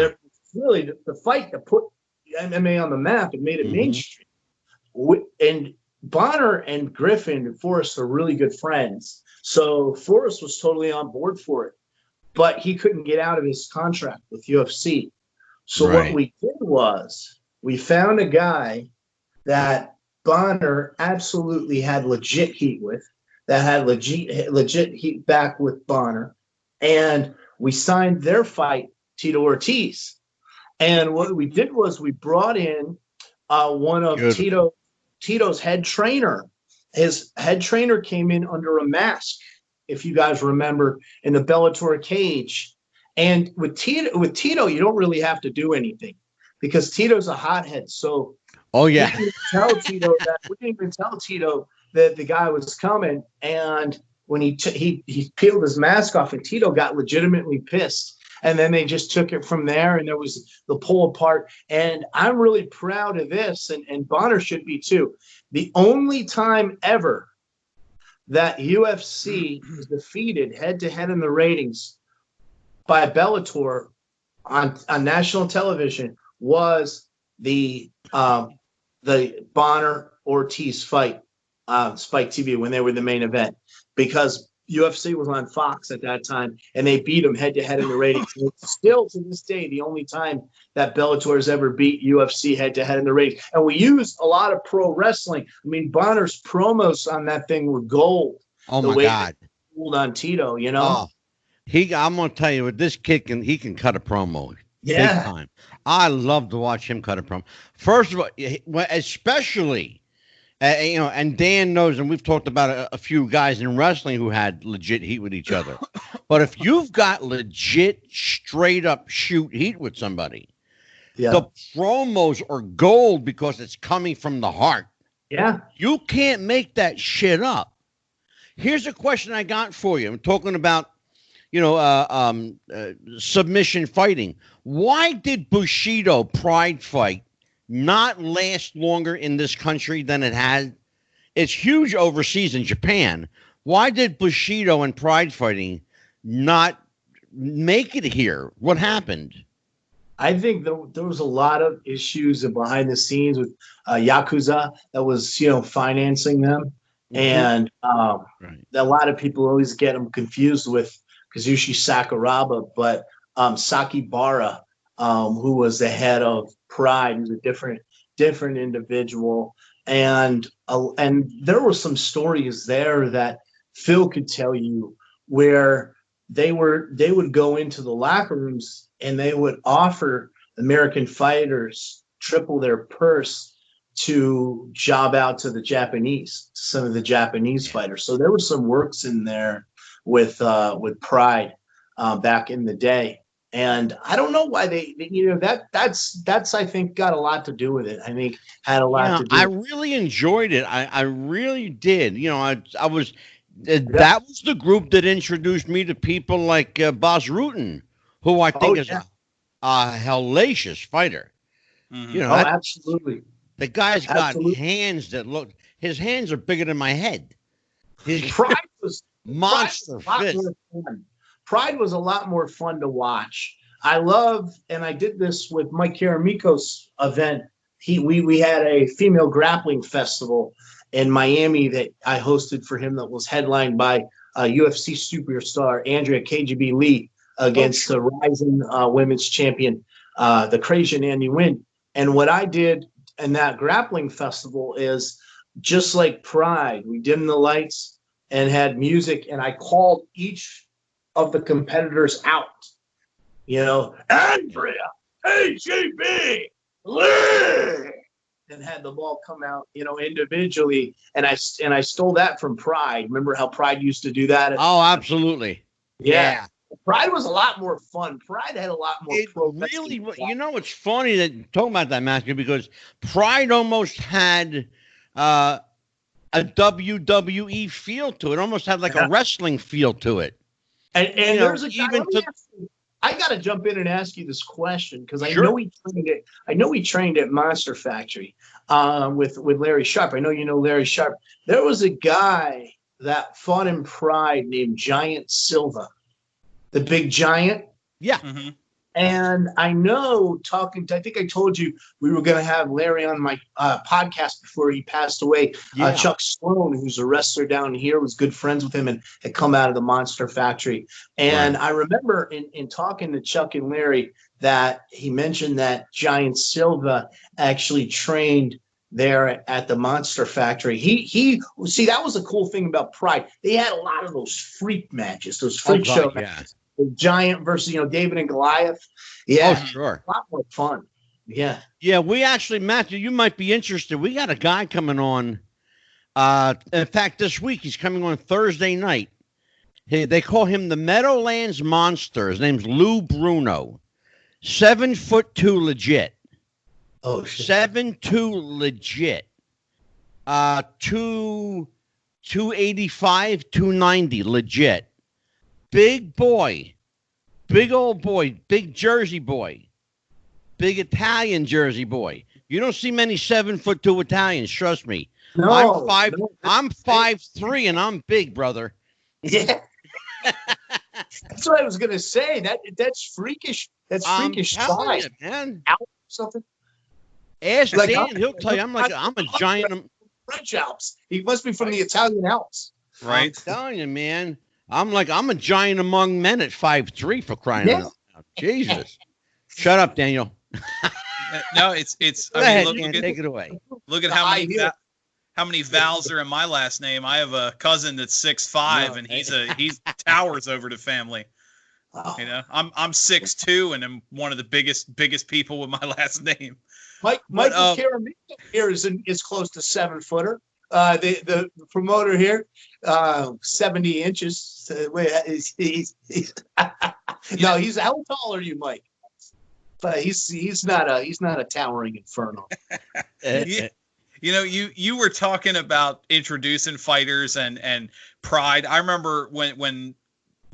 really the fight that put MMA on the map and made it mainstream. And Bonnar and Griffin and Forrest are really good friends. So Forrest was totally on board for it, but he couldn't get out of his contract with UFC. So what we did was we found a guy that Bonnar absolutely had legit heat with, that had legit heat back with Bonnar. And we signed their fight, Tito Ortiz. And what we did was we brought in one of Tito's head trainer. His head trainer came in under a mask, if you guys remember, in the Bellator cage. And with Tito, you don't really have to do anything because Tito's a hothead. So we didn't even tell Tito that the guy was coming. And when he peeled his mask off, and Tito got legitimately pissed. And then they just took it from there, and there was the pull apart. And I'm really proud of this, and Bonnar should be too. The only time ever that UFC was defeated head-to-head in the ratings by Bellator on national television was the Bonnar Ortiz fight, Spike TV, when they were the main event, because UFC was on Fox at that time, and they beat them head-to-head in the ratings. It's still, to this day, the only time that Bellator has ever beat UFC head-to-head in the ratings. And we used a lot of pro wrestling. I mean, Bonnar's promos on that thing were gold. Oh, my God. Gold on Tito, I'm going to tell you, with this kid, he can cut a promo. Yeah. Big time. I love to watch him cut a promo. First of all, especially... and Dan knows, and we've talked about a few guys in wrestling who had legit heat with each other. But if you've got legit, straight up shoot heat with somebody, the promos are gold because it's coming from the heart. Yeah. You can't make that shit up. Here's a question I got for you. I'm talking about submission fighting. Why did Bushido Pride fight not last longer in this country than it had? It's huge overseas in Japan. Why did Bushido and Pride fighting not make it here? What happened? I think there was a lot of issues behind the scenes with Yakuza that was, financing them. Mm-hmm. And right. A lot of people always get them confused with Kazushi Sakuraba, but Sakibara, who was the head of Pride, who's a different individual. And there were some stories there that Phil could tell you where they would go into the locker rooms and they would offer American fighters triple their purse to job out to some of the Japanese fighters. So there were some works in there with Pride back in the day. And I don't know why that's I think got a lot to do with it. I think had a lot to do. I really enjoyed it. I really did. That was the group that introduced me to people like Bas Rutten, who I think is a hellacious fighter. Mm-hmm. Absolutely. The guy's got hands that look. His hands are bigger than my head. His Pride was monster fist. Pride was a lot more fun to watch. I love, and I did this with Mike Karamiko's event. We had a female grappling festival in Miami that I hosted for him that was headlined by UFC superstar Andrea KGB Lee against the rising women's champion, the Crazian Andy Wynn. And what I did in that grappling festival is just like Pride. We dimmed the lights and had music, and I called each of the competitors out. Andrea, KGB, Lee, and had the ball come out, individually. And I stole that from Pride. Remember how Pride used to do that? Oh, absolutely. Yeah. Pride was a lot more fun. Pride had a lot more. Really, it's funny that you're talking about that, Matthew, because Pride almost had a WWE feel to it. Almost had like a wrestling feel to it. And there's a guy. I got to jump in and ask you this question because I know he trained at Monster Factory with Larry Sharp. I know you know Larry Sharp. There was a guy that fought in Pride named Giant Silva, the big giant. Yeah. Mm-hmm. And I know I think I told you we were going to have Larry on my podcast before he passed away. Yeah. Chuck Sloan, who's a wrestler down here, was good friends with him and had come out of the Monster Factory. And I remember in talking to Chuck and Larry that he mentioned that Giant Silva actually trained there at the Monster Factory. He see, that was a cool thing about Pride. They had a lot of those freak matches, those freak show matches. The Giant versus, David and Goliath. Yeah. Oh, sure. A lot more fun. Yeah. Yeah, we actually, Matthew, you might be interested. We got a guy coming on. In fact, this week he's coming on Thursday night. They call him the Meadowlands Monster. His name's Lou Bruno. 7'2" legit. Oh, shit. 7'2" legit. 285, 290 legit. Big boy, big old boy, big Jersey boy, big Italian Jersey boy. You don't see many 7'2" Italians, trust me. No, I'm 5'3" and I'm big, brother. Yeah. That's what I was gonna say. That's freakish. That's freakish size, you, man. Alps or something. Ask Dan, he'll tell you. I'm a giant. French Alps. He must be from the Italian Alps. Right. I'm telling you, man. I'm a giant among men at 5'3" for crying out loud. Jesus. Shut up, Daniel. No, it's. Take it away. Look at how many vowels are in my last name. I have a cousin that's 6'5", and he's towers over the family. Oh. I'm 6'2", and I'm one of the biggest people with my last name. Michael Karamika here is close to 7-footer. The promoter here, 70 inches. He's he's how tall are you, Mike? But he's not a towering inferno. You were talking about introducing fighters and Pride. I remember when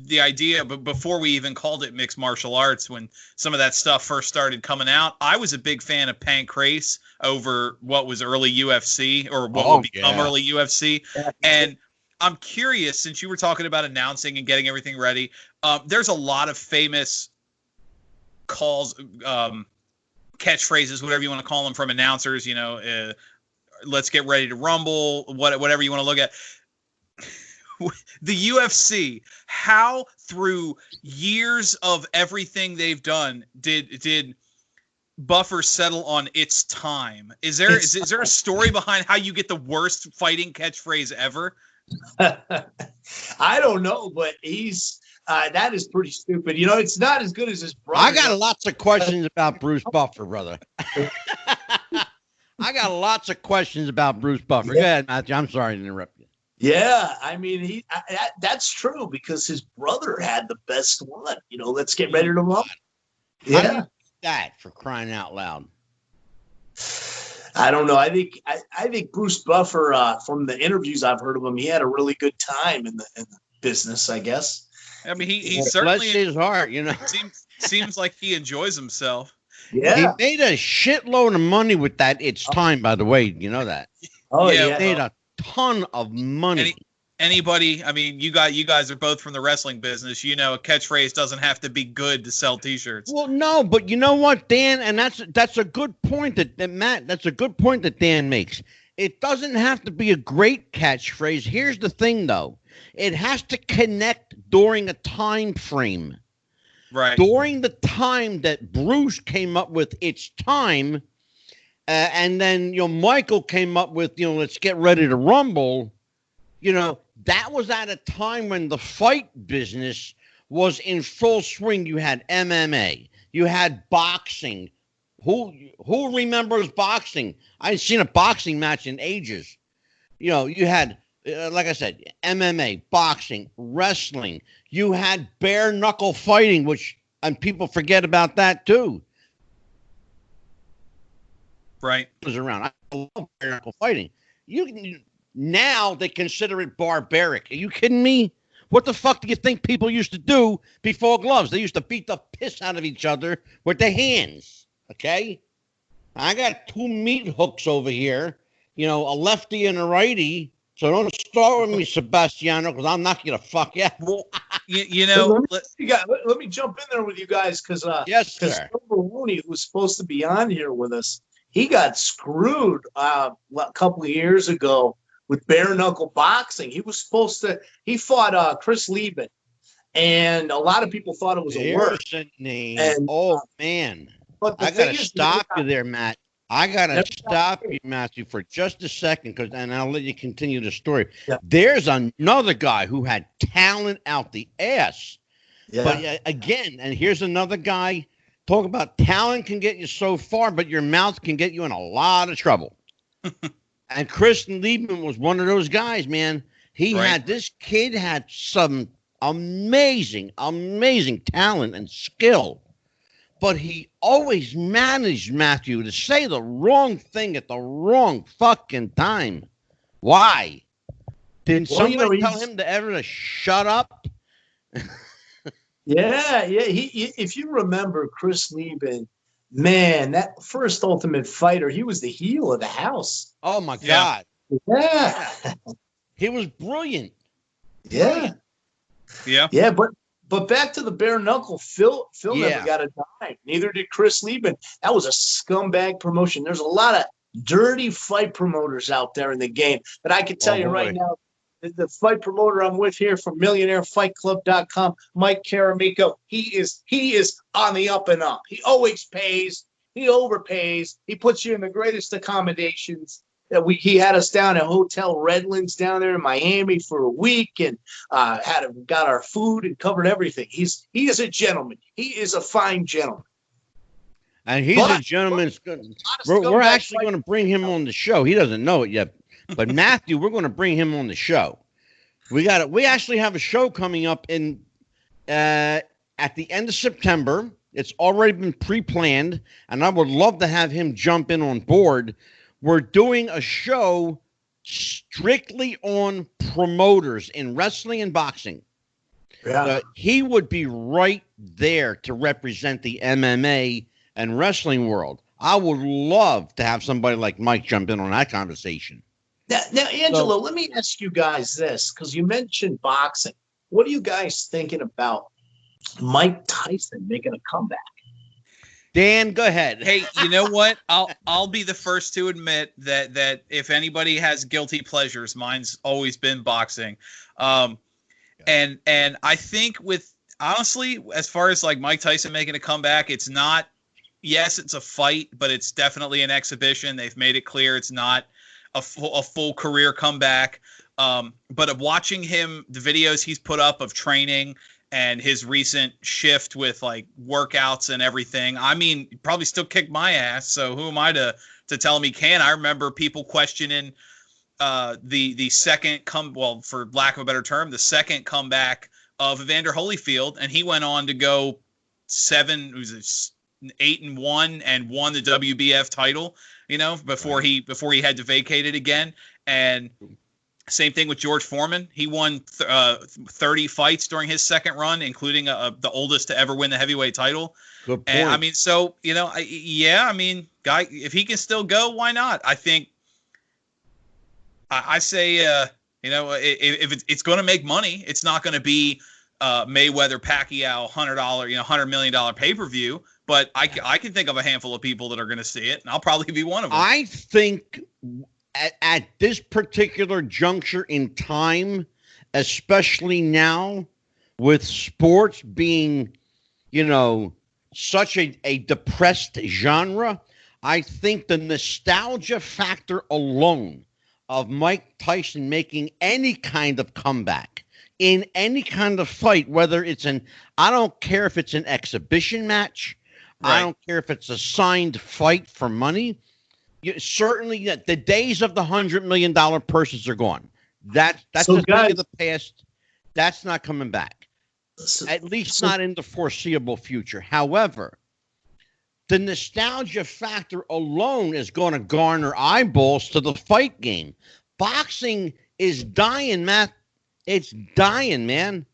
the idea, but before we even called it mixed martial arts, when some of that stuff first started coming out, I was a big fan of Pancrase over what was early UFC or what would become early UFC. And I'm curious, since you were talking about announcing and getting everything ready, there's a lot of famous calls, catchphrases, whatever you want to call them, from announcers, let's get ready to rumble, whatever you want to look at. The UFC, how through years of everything they've done did Buffer settle on "it's time"? Is there a story behind how you get the worst fighting catchphrase ever? I don't know, but he's that is pretty stupid. It's not as good as his brother. I got lots of questions about Bruce Buffer, brother. I got lots of questions about Bruce Buffer. Go ahead, Matthew. I'm sorry to interrupt you. Yeah, I mean, that's true because his brother had the best one. Let's get ready to rumble. Yeah, how do you do that, for crying out loud? I don't know. I think Bruce Buffer, from the interviews I've heard of him, he had a really good time in the business, I guess. I mean, he certainly, bless his heart, seems like he enjoys himself. Yeah, he made a shitload of money with that. It's time, by the way. You know that. Oh yeah, he made a ton of money. Anybody, I mean, you guys are both from the wrestling business. A catchphrase doesn't have to be good to sell T-shirts. Well, no, but you know what, Dan, and that's a good point that Matt. That's a good point that Dan makes. It doesn't have to be a great catchphrase. Here's the thing, though. It has to connect during a time frame. Right. During the time that Bruce came up with "it's time," and then Michael came up with "let's get ready to rumble." That was at a time when the fight business was in full swing. You had MMA, you had boxing. Who remembers boxing? I ain't seen a boxing match in ages. You had, like I said, MMA, boxing, wrestling. You had bare knuckle fighting, and people forget about that too. Right. Was around. I love bare knuckle fighting. Now they consider it barbaric. Are you kidding me? What the fuck do you think people used to do before gloves? They used to beat the piss out of each other with their hands. Okay? I got two meat hooks over here, a lefty and a righty. So don't start with me, Sebastiano, because I'll knock you the fuck out. Well, let me jump in there with you guys because yes, sir. Baroni, who was supposed to be on here with us, he got screwed a couple of years ago with bare knuckle boxing. He fought Chris Lieben, and a lot of people thought it was a work. And, man. But I got to stop you there, Matt. I got to stop you, Matthew, for just a second, and I'll let you continue the story. Yeah. There's another guy who had talent out the ass. Yeah. But again, and here's another guy. Talk about talent can get you so far, but your mouth can get you in a lot of trouble. And Chris Lieben was one of those guys, man. This kid had some amazing talent and skill. But he always managed, Matthew, to say the wrong thing at the wrong fucking time. Why? Didn't somebody tell him to shut up? Yeah. If you remember Chris Lieben, man, that first Ultimate Fighter, he was the heel of the house. Oh, my God. Yeah. He was brilliant. Yeah. Yeah. Yeah, but back to the bare knuckle, Phil never got a dime. Neither did Chris Lieben. That was a scumbag promotion. There's a lot of dirty fight promoters out there in the game. But I can tell you right now, the fight promoter I'm with here from MillionaireFightClub.com, Mike Caramico, he is on the up and up. He always pays. He overpays. He puts you in the greatest accommodations. He had us down at Hotel Redlands down there in Miami for a week and got our food and covered everything. He is a gentleman. He is a fine gentleman. And he's a gentleman. We're actually going to bring him on the show. He doesn't know it yet. But Matthew, we're going to bring him on the show. We actually have a show coming up at the end of September. It's already been pre-planned, and I would love to have him jump in on board. We're doing a show strictly on promoters in wrestling and boxing. Yeah. He would be right there to represent the MMA and wrestling world. I would love to have somebody like Mike jump in on that conversation. Now, Angelo, let me ask you guys this, because you mentioned boxing. What are you guys thinking about Mike Tyson making a comeback? Dan, go ahead. Hey, you know what? I'll be the first to admit that if anybody has guilty pleasures, mine's always been boxing. And I think honestly, as far as like Mike Tyson making a comeback, it's not. Yes, it's a fight, but it's definitely an exhibition. They've made it clear it's not a full career comeback. But of watching him, the videos he's put up of training and his recent shift with like workouts and everything, I mean, he probably still kicked my ass. So who am I to tell him he can? I remember people questioning the second for lack of a better term, the second comeback of Evander Holyfield, and he went on to go 8-1 and won the WBF title, before he had to vacate it again. And same thing with George Foreman. He won 30 fights during his second run, including the oldest to ever win the heavyweight title. Good point. And I mean, so, guy, if he can still go, why not? I think I say, if it's going to make money, it's not going to be Mayweather Pacquiao $100 million pay-per-view. But I can think of a handful of people that are going to see it, and I'll probably be one of them. I think at this particular juncture in time, especially now, with sports being, such a depressed genre, I think the nostalgia factor alone of Mike Tyson making any kind of comeback in any kind of fight, whether it's I don't care if it's an exhibition match, right. I don't care if it's a signed fight for money. Certainly, the days of the $100 million purses are gone. That's so a thing of the past. That's not coming back. At least not in the foreseeable future. However, the nostalgia factor alone is going to garner eyeballs to the fight game. Boxing is dying, Matt. It's dying, man.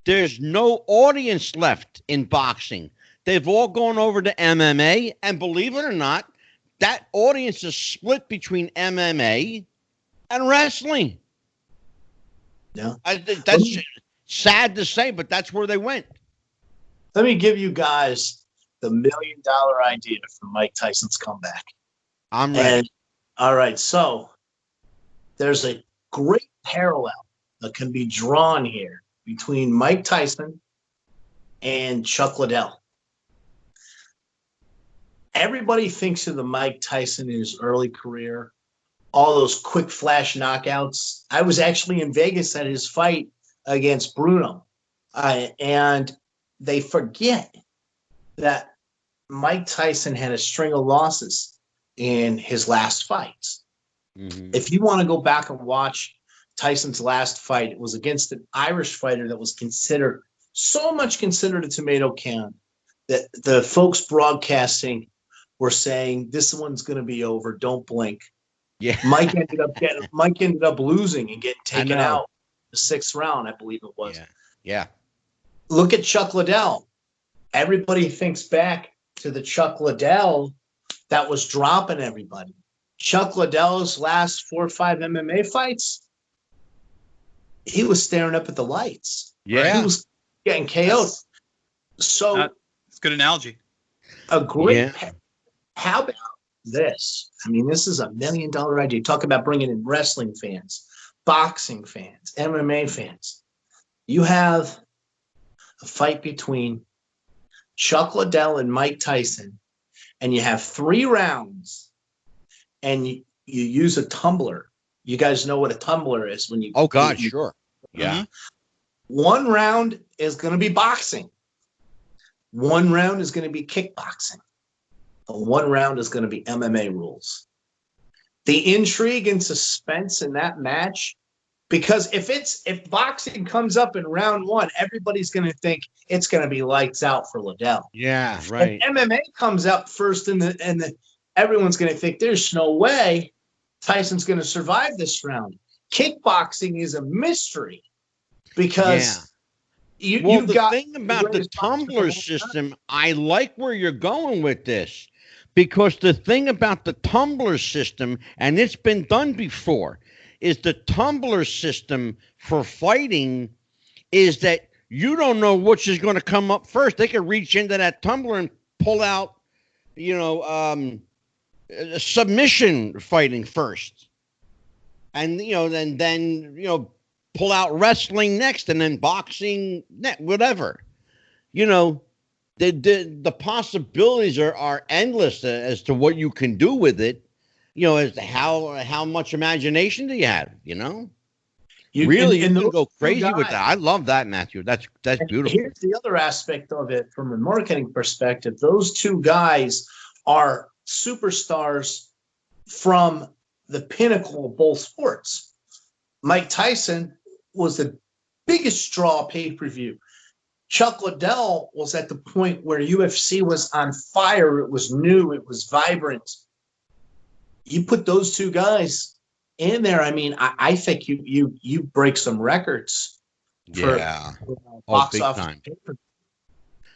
There's no audience left in boxing. They've all gone over to MMA, and believe it or not, that audience is split between MMA and wrestling. Yeah. That's sad to say, but that's where they went. Let me give you guys the $1 million idea for Mike Tyson's comeback. I'm ready. All right. So there's a great parallel that can be drawn here between Mike Tyson and Chuck Liddell. Everybody thinks of the Mike Tyson in his early career, all those quick flash knockouts. I was actually in Vegas at his fight against Bruno, and they forget that Mike Tyson had a string of losses in his last fights. Mm-hmm. If you want to go back and watch Tyson's last fight, it was against an Irish fighter that was considered a tomato can that the folks broadcasting were saying, this one's going to be over. Don't blink. Yeah. Mike ended up losing and getting taken out the 6th round, I believe it was. Yeah. Look at Chuck Liddell. Everybody thinks back to the Chuck Liddell that was dropping everybody. Chuck Liddell's last 4 or 5 MMA fights, he was staring up at the lights. Yeah. He was getting KO'd. So it's a good analogy. A great How about this? I mean, this is $1 million idea. Talk about bringing in wrestling fans, boxing fans, MMA fans. You have a fight between Chuck Liddell and Mike Tyson, and you have 3 rounds, and you use a tumbler. You guys know what a tumbler is when you. Oh God, sure. Yeah. 1 round is going to be boxing. 1 round is going to be kickboxing. 1 round is going to be MMA rules. The intrigue and suspense in that match, because if boxing comes up in round 1, everybody's going to think it's going to be lights out for Liddell. Yeah, right. If MMA comes up first, and everyone's going to think there's no way Tyson's going to survive this round. Kickboxing is a mystery because The thing about the tumbler system, I like where you're going with this, because the thing about the tumbler system, and it's been done before, is the tumbler system for fighting is that you don't know which is going to come up first. They can reach into that tumbler and pull out, submission fighting first. And, then pull out wrestling next, and then boxing next, whatever. The possibilities are endless as to what you can do with it. As to how much imagination do you have? You can go crazy with that. I love that, Matthew. That's beautiful. Here's the other aspect of it from a marketing perspective. Those two guys are superstars from the pinnacle of both sports. Mike Tyson was the biggest draw pay-per-view. Chuck Liddell was at the point where UFC was on fire. It was new. It was vibrant. You put those two guys in there. I mean, I think you break some records. For box office time.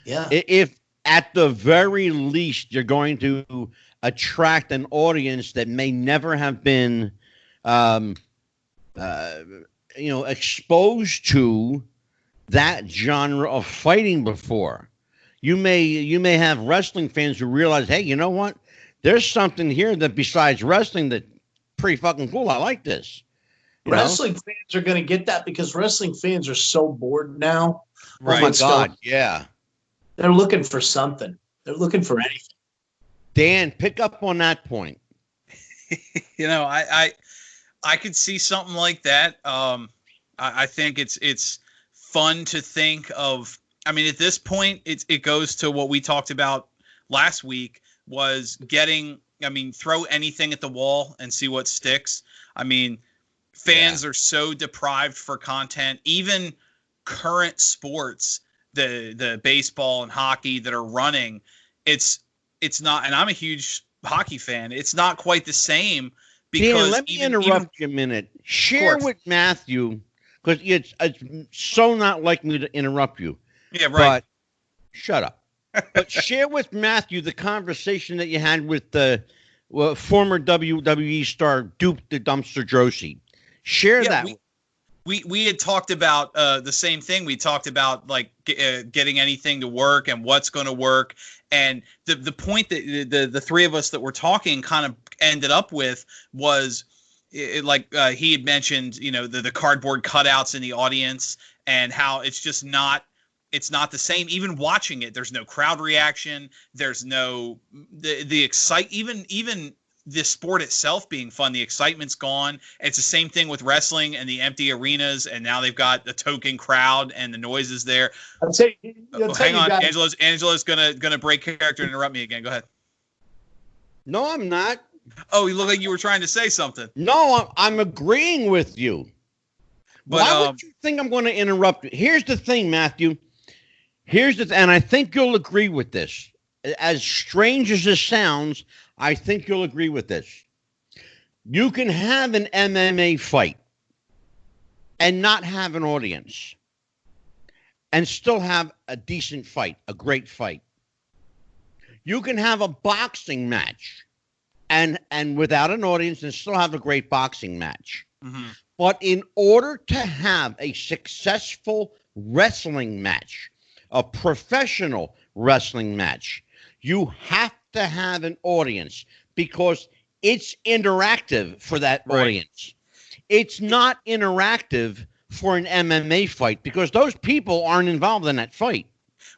Yeah. If at the very least you're going to attract an audience that may never have been, exposed to that genre of fighting before. You may have wrestling fans who realize, hey, you know what? There's something here that besides wrestling that's pretty fucking cool. I like this. Wrestling fans are going to get that because wrestling fans are so bored now. Right. Oh my God, yeah. They're looking for something. They're looking for anything. Dan, pick up on that point. I could see something like that. I think it's fun to think of. I mean, at this point, it goes to what we talked about last week, was throw anything at the wall and see what sticks. I mean, fans are so deprived for content. Even current sports, the baseball and hockey that are running, it's not. And I'm a huge hockey fan. It's not quite the same. Because let me interrupt you a minute. Share with Matthew, because it's so not like me to interrupt you. Yeah, right. But shut up. But share with Matthew the conversation that you had with the former WWE star Duke the Dumpster Droese. Share that. We had talked about the same thing. We talked about getting anything to work and what's going to work. And the point that the three of us that were talking kind of ended up with was he had mentioned, the cardboard cutouts in the audience and how it's just not. It's not the same. Even watching it, there's no crowd reaction. There's no the excite. Even the sport itself being fun, the excitement's gone. It's the same thing with wrestling and the empty arenas, and now they've got the token crowd and the noises there. Hang on, Angela's gonna break character and interrupt me again. Go ahead. No, I'm not. Oh, you look like you were trying to say something. No, I'm agreeing with you. But why would you think I'm going to interrupt you? Here's the thing, Matthew. And I think you'll agree with this. As strange as this sounds, I think you'll agree with this. You can have an MMA fight and not have an audience and still have a decent fight, a great fight. You can have a boxing match and without an audience and still have a great boxing match. Mm-hmm. But in order to have a successful wrestling match, a professional wrestling match, you have to have an audience because it's interactive for that audience. It's not interactive for an MMA fight because those people aren't involved in that fight.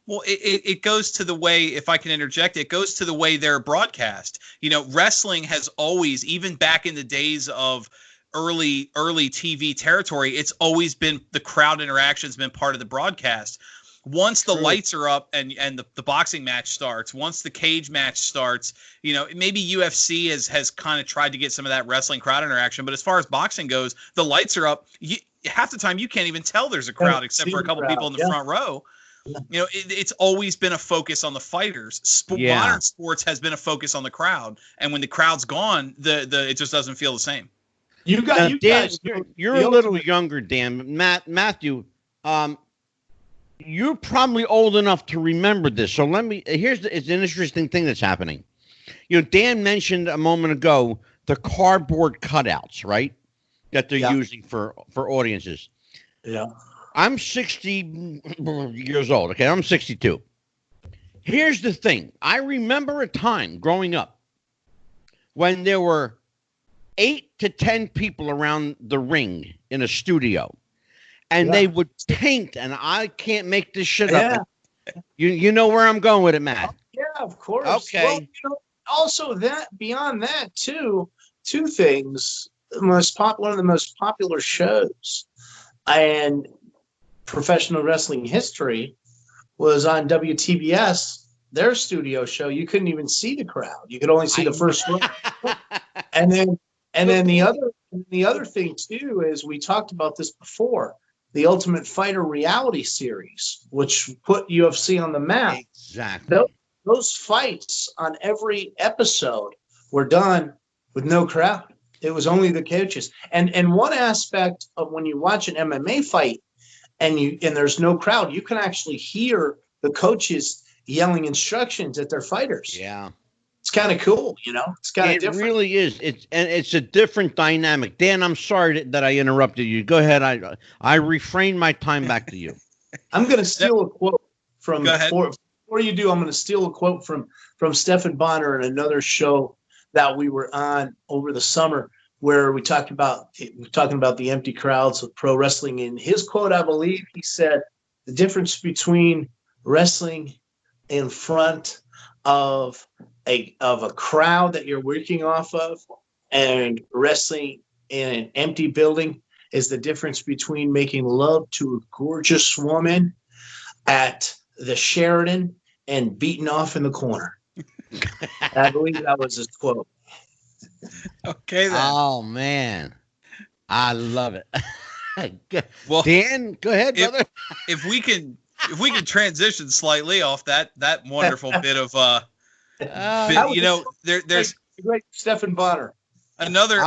Well, it goes to the way, if I can interject, it goes to the way they're broadcast. Wrestling has always, even back in the days of early TV territory, it's always been the crowd interaction has been part of the broadcast. Once the lights are up and the boxing match starts, once the cage match starts, maybe UFC has kind of tried to get some of that wrestling crowd interaction. But as far as boxing goes, the lights are up. Half the time you can't even tell there's a crowd except for a couple people in the front row. It's always been a focus on the fighters. Modern sports has been a focus on the crowd. And when the crowd's gone, it just doesn't feel the same. Dan, you're a little younger, Dan. Matthew, you're probably old enough to remember this. So it's an interesting thing that's happening. You know, Dan mentioned a moment ago the cardboard cutouts, right? That they're using for audiences. Yeah. I'm 60 years old. Okay, I'm 62. Here's the thing. I remember a time growing up when there were 8 to 10 people around the ring in a studio, and they would paint, and I can't make this shit up. You know where I'm going with it, Matt? Yeah, of course. Okay. Well, also that beyond that too, two things. One of the most popular shows and professional wrestling history was on WTBS, their studio show. You couldn't even see the crowd. You could only see the first one. And then the other thing too is, we talked about this before, the Ultimate Fighter reality series, which put UFC on the map. Exactly. Those fights on every episode were done with no crowd. It was only the coaches. And one aspect of when you watch an MMA fight and there's no crowd, you can actually hear the coaches yelling instructions at their fighters. Yeah. It's kind of cool, It's kind of different. It really is. It's a different dynamic. Dan, I'm sorry that I interrupted you. Go ahead. I refrain my time back to you. I'm going to steal a quote from. Go ahead. Before you do, I'm going to steal a quote from Stephan Bonnar in another show that we were on over the summer, where we're talking about the empty crowds of pro wrestling. In his quote, I believe he said, the difference between wrestling in front of a crowd that you're working off of and wrestling in an empty building is the difference between making love to a gorgeous woman at the Sheridan and beating off in the corner. I believe that was his quote. Okay, then. Oh man, I love it. Well, Dan, go ahead, brother. If we can transition slightly off that wonderful bit of there's great Stephan Bonnar. Another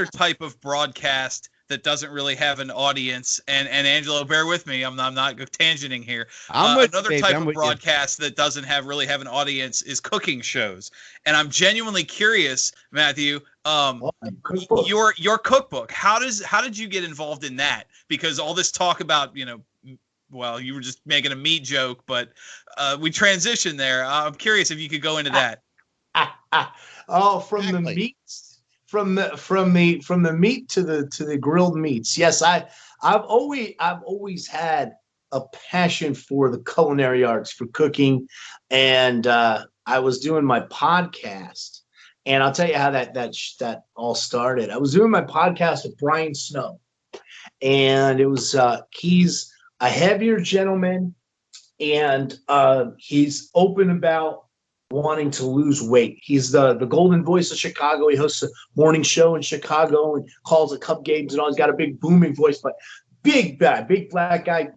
type of broadcast that doesn't really have an audience. And Angelo, bear with me. I'm not tangenting here. Another type of broadcast that doesn't really have an audience is cooking shows. And I'm genuinely curious, Matthew, your cookbook. How did you get involved in that? Because all this talk about, well, you were just making a meat joke, but we transitioned there. I'm curious if you could go into that. From the meats. From the meat to the grilled meats. Yes, I've always had a passion for the culinary arts, for cooking, and I was doing my podcast, and I'll tell you how that all started. I was doing my podcast with Brian Snow, and it was he's a heavier gentleman, and he's open about wanting to lose weight. He's the golden voice of Chicago. He hosts a morning show in Chicago and calls the Cup games and all. He's got a big booming voice, but big black guy,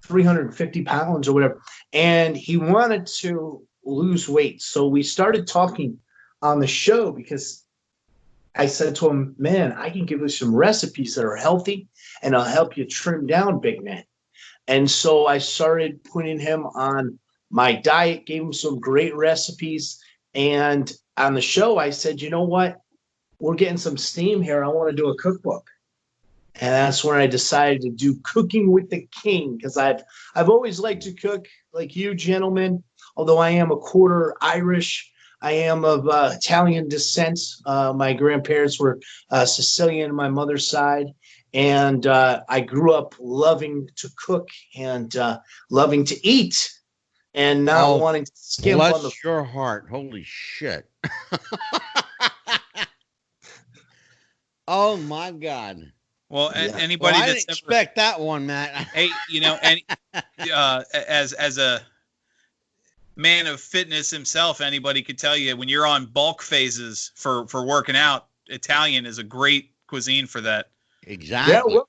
350 pounds or whatever. And he wanted to lose weight. So we started talking on the show because I said to him, man, I can give you some recipes that are healthy and I'll help you trim down, big man. And so I started putting him on my diet, gave him some great recipes. And on the show, I said, you know what? We're getting some steam here. I want to do a cookbook. And that's when I decided to do Cooking with the King, because I've always liked to cook like you gentlemen, although I am a quarter Irish. I am of Italian descent. My grandparents were Sicilian on my mother's side. And I grew up loving to cook and loving to eat. And now wanting to skimp on your heart. Holy shit. Oh my God. Well, anybody I didn't expect that one, Matt. Hey, as a man of fitness himself, anybody could tell you when you're on bulk phases for working out, Italian is a great cuisine for that. Exactly. Yeah, well,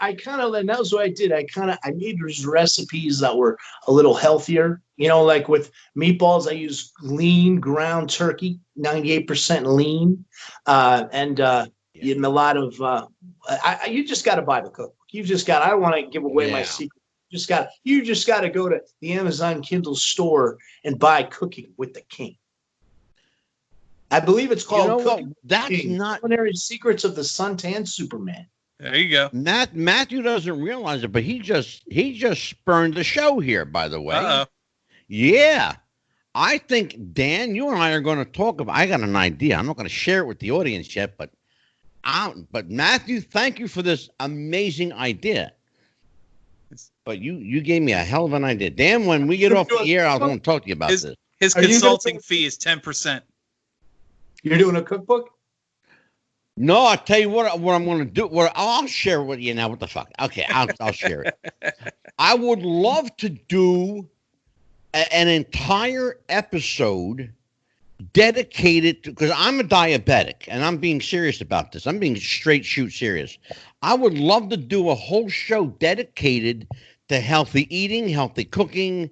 I kind of, and that was what I did. I made these recipes that were a little healthier. Like with meatballs, I use lean ground turkey, 98% lean, and a lot of. You just got to buy the cookbook. I don't want to give away my secret. You just got to go to the Amazon Kindle store and buy Cooking with the King. I believe it's called Cooking. That's King, not Culinary Secrets of the Suntan Superman. There you go. Matthew doesn't realize it, but he just spurned the show here, by the way. Uh-oh. Yeah. I think, Dan, you and I are going to talk about, I got an idea. I'm not going to share it with the audience yet, but Matthew, thank you for this amazing idea. But you gave me a hell of an idea. Dan, when we get off the air, I want to talk to you about this. His consulting fee is 10%. You're doing a cookbook? No, I'll tell you what I'm going to do. I'll share it with you now. What the fuck? Okay, I'll share it. I would love to do an entire episode dedicated to, because I'm a diabetic and I'm being serious about this. I'm being straight shoot serious. I would love to do a whole show dedicated to healthy eating, healthy cooking,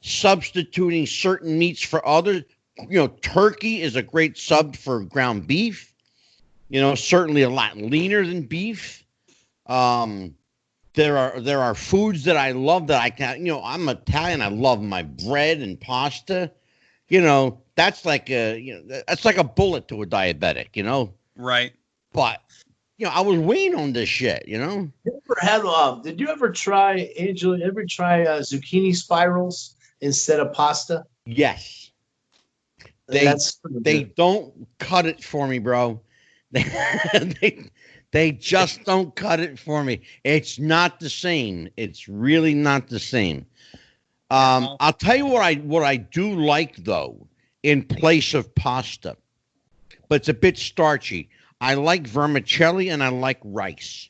substituting certain meats for others. You know, turkey is a great sub for ground beef. You know, certainly a lot leaner than beef. There are foods that I love that I can. You know, I'm Italian. I love my bread and pasta. You know, that's like that's like a bullet to a diabetic. You know, right? But you know, I was weighing on this shit. You know, did you ever try, Angela? Ever try zucchini spirals instead of pasta? Yes. They don't cut it for me, bro. They just don't cut it for me. It's not the same. It's really not the same. I'll tell you what I do like though, in place of pasta, but it's a bit starchy. I like vermicelli and I like rice.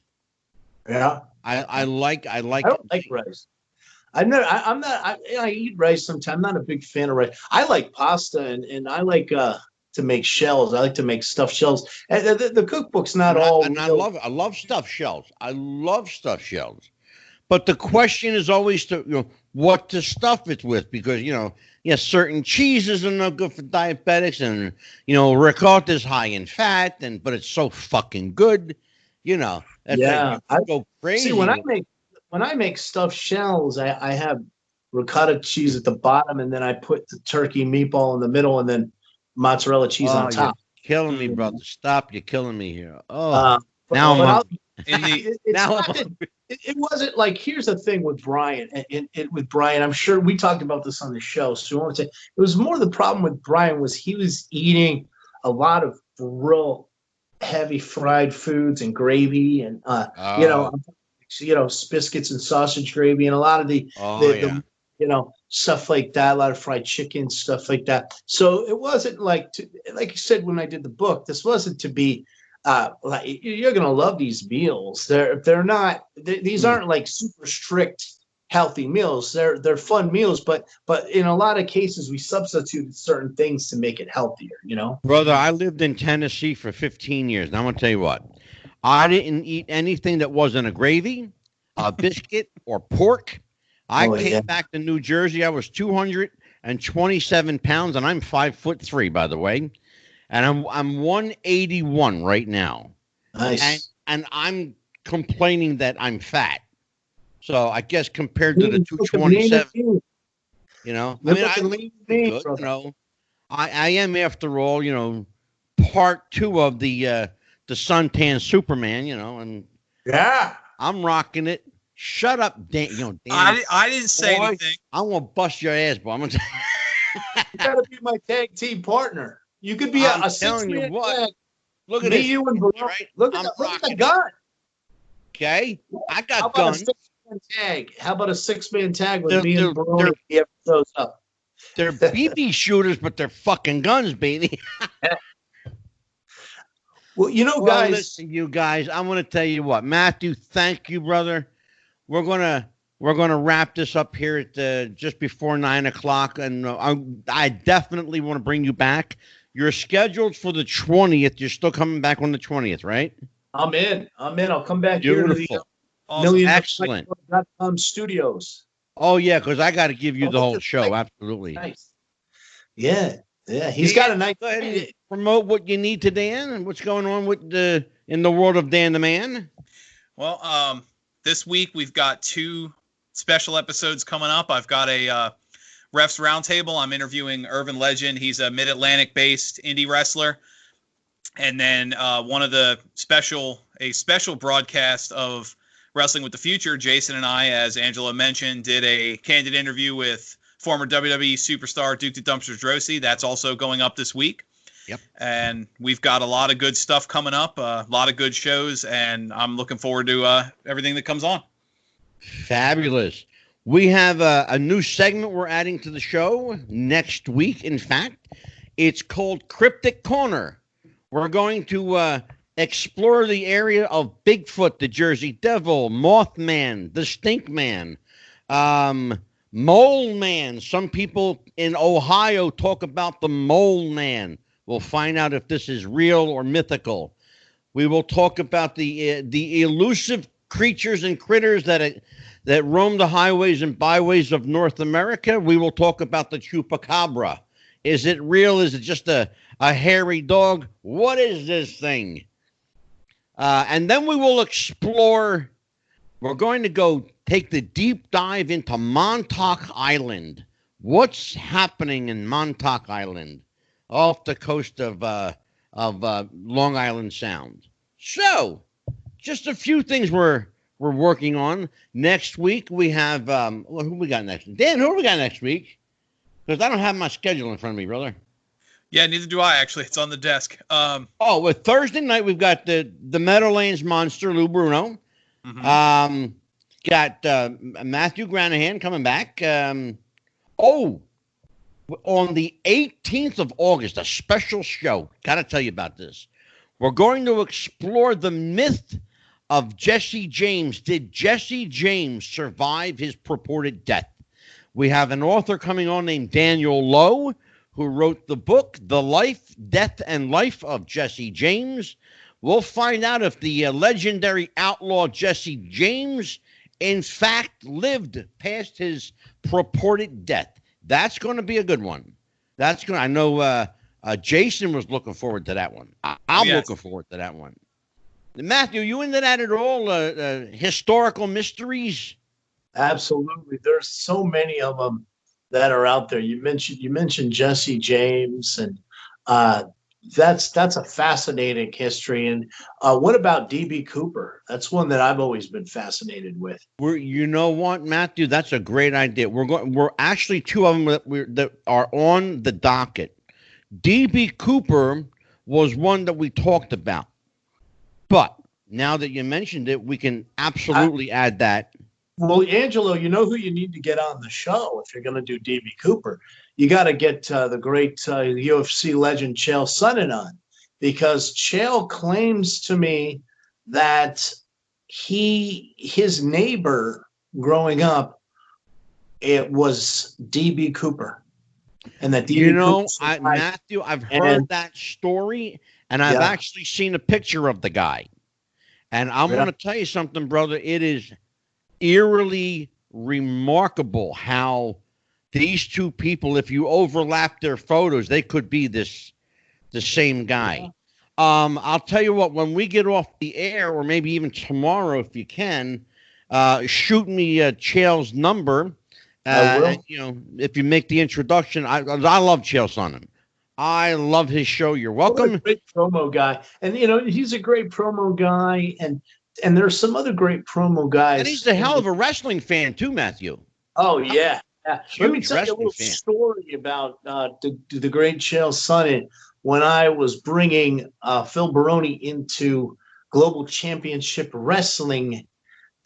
Yeah, I like rice. I eat rice sometimes. I'm not a big fan of rice. I like pasta and I like to make shells. I like to make stuffed shells. And the cookbook's not all. And I love stuffed shells. I love stuffed shells. But the question is always what to stuff it with, because certain cheeses are not good for diabetics, and ricotta is high in fat, but it's so fucking good. I go crazy. See, when I make stuffed shells, I have ricotta cheese at the bottom, and then I put the turkey meatball in the middle, and then mozzarella cheese on top. You're killing me, brother. Stop! You're killing me here. It wasn't like, here's the thing with Brian, with Brian, I'm sure we talked about this on the show, so we won't say, it was more the problem with Brian was he was eating a lot of real heavy fried foods and gravy and biscuits and sausage gravy and a lot of the stuff like that, a lot of fried chicken, stuff like that. So it wasn't like you said when I did the book, this wasn't to be you're gonna love these meals. They're not. These aren't like super strict healthy meals. They're fun meals, but in a lot of cases we substituted certain things to make it healthier. Brother, I lived in Tennessee for 15 years. Now I'm gonna tell you what. I didn't eat anything that wasn't a gravy, a biscuit, or pork. I came back to New Jersey. I was 227 pounds, and I'm 5'3", by the way. And I'm 181 right now. Nice. And I'm complaining that I'm fat. So I guess compared to the 227, I am, after all, part 2 of the Suntan Superman, and I'm rocking it. Shut up, Dan. Dan. I didn't say anything. I want to bust your ass, boy. You gotta be my tag team partner. You could be a 6-man tag. Look at this. You and Baroni. Right? Look at the gun. Okay, I got guns. How about a 6-man tag with me and Baroni if he ever shows up? They're BB shooters, but they're fucking guns, baby. Well, guys. Listen, you guys, I'm going to tell you what, Matthew. Thank you, brother. We're gonna wrap this up here at just before 9 o'clock, and I definitely want to bring you back. You're scheduled for the 20th. You're still coming back on the 20th, right? I'm in. I'll come back Beautiful. Here to the Awesome. Excellent. Studios. Oh yeah, because I got to give you the whole show. Absolutely. Nice. Yeah. He's got a nice. Go ahead and promote what you need to Dan and what's going on in the world of Dan the Man. Well, this week we've got 2 special episodes coming up. I've got a Refs Roundtable. I'm interviewing Irvin Legend. He's a Mid-Atlantic based indie wrestler. And then a special broadcast of Wrestling with the Future. Jason and I, as Angela mentioned, did a candid interview with former WWE superstar Duke the Dumpster Droese. That's also going up this week. Yep. And we've got a lot of good stuff coming up, a lot of good shows, and I'm looking forward to everything that comes on. Fabulous. We have a new segment we're adding to the show next week. In fact, it's called Cryptic Corner. We're going to explore the area of Bigfoot, the Jersey Devil, Mothman, the Stink Man, Mole Man. Some people in Ohio talk about the Mole Man. We'll find out if this is real or mythical. We will talk about the elusive creatures and critters that roam the highways and byways of North America. We will talk about the chupacabra. Is it real? Is it just a hairy dog? What is this thing? And then we will explore. We're going to go take the deep dive into Montauk Island. What's happening in Montauk Island off the coast of Long Island Sound? So, just a few things we're working on. Next week we have who we got next? Dan, who do we got next week? Because I don't have my schedule in front of me, brother. Yeah, neither do I, actually. It's on the desk. With Thursday night, we've got the Meadowlands Monster, Lou Bruno. Mm-hmm. Got Matthew Granahan coming back. On the 18th of August, a special show. Got to tell you about this. We're going to explore the myth of Jesse James. Did Jesse James survive his purported death? We have an author coming on named Daniel Lowe, who wrote the book, The Life, Death, and Life of Jesse James. We'll find out if the legendary outlaw Jesse James, in fact, lived past his purported death. That's going to be a good one. I know Jason was looking forward to that one. I'm looking forward to that one. Matthew, you into that at all? Historical mysteries? Absolutely. There's so many of them that are out there. You mentioned Jesse James, and that's a fascinating history. And what about D.B. Cooper? That's one that I've always been fascinated with. You know what, Matthew? That's a great idea. We're actually 2 of them that are on the docket. D.B. Cooper was one that we talked about, but now that you mentioned it, we can absolutely add that. Well, Angelo, you know who you need to get on the show if you're going to do D.B. Cooper? You got to get the great UFC legend Chael Sonnen on, because Chael claims to me that his neighbor growing up, it was D.B. Cooper. And that D.B. Matthew, I've heard that story, and I've actually seen a picture of the guy. And I'm going to tell you something, brother. It is eerily remarkable how these 2 people, if you overlap their photos, they could be the same guy. I'll tell you what, when we get off the air, or maybe even tomorrow if you can, shoot me Chael's number. I will. If you make the introduction, I love Chael Sonnen. I love his show. You're welcome. What a great promo guy. And, he's a great promo guy. And there's some other great promo guys. And he's a hell of a wrestling fan too, Matthew. Oh, yeah. Let me tell you a little story about the great Chael Sonnen. When I was bringing Phil Baroni into Global Championship Wrestling,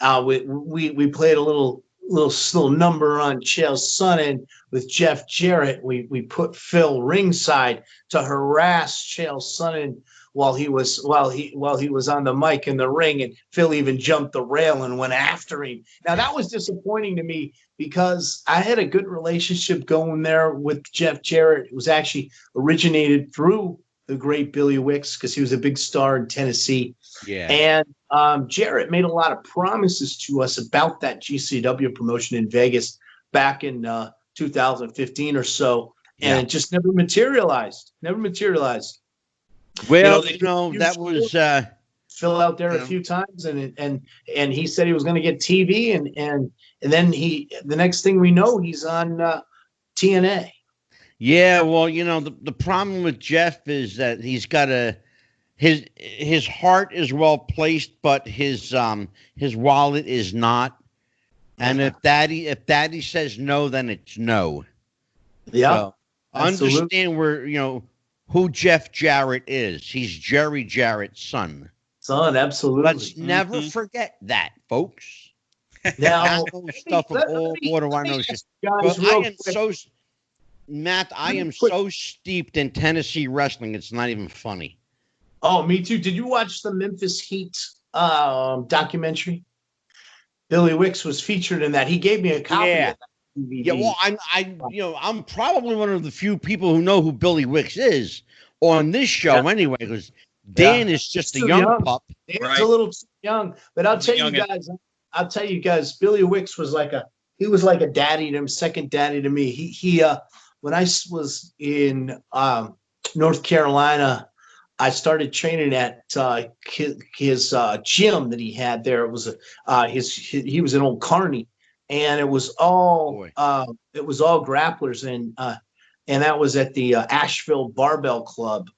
we played a little number on Chael Sonnen with Jeff Jarrett. We put Phil ringside to harass Chael Sonnen while he was on the mic in the ring, and Phil even jumped the rail and went after him. Now that was disappointing to me because I had a good relationship going there with Jeff Jarrett. It was actually originated through the great Billy Wicks because he was a big star in Tennessee. Yeah. And Jarrett made a lot of promises to us about that GCW promotion in Vegas back in 2015 or so, and it just never materialized. Well, that was Phil out there a few times, and he said he was going to get TV, and then the next thing we know, he's on TNA. Yeah, well, the problem with Jeff is that he's got his heart is well placed, but his wallet is not. And if daddy says no, then it's no. Yeah. So understand who Jeff Jarrett is. He's Jerry Jarrett's son. Absolutely. Let's never forget that, folks. Now, stuff of all water. I know. Matt, I am so steeped in Tennessee wrestling, it's not even funny. Oh, me too. Did you watch the Memphis Heat documentary? Billy Wicks was featured in that. He gave me a copy of that DVD. Yeah, well, I'm probably one of the few people who know who Billy Wicks is on this show anyway, because Dan is just a young pup. Dan's a little too young, but I'll tell you guys, Billy Wicks was like a daddy to him, second daddy to me. He when I was in North Carolina, I started training at his gym that he had there. It was he was an old carny, and it was all grapplers, and that was at the Asheville Barbell Club.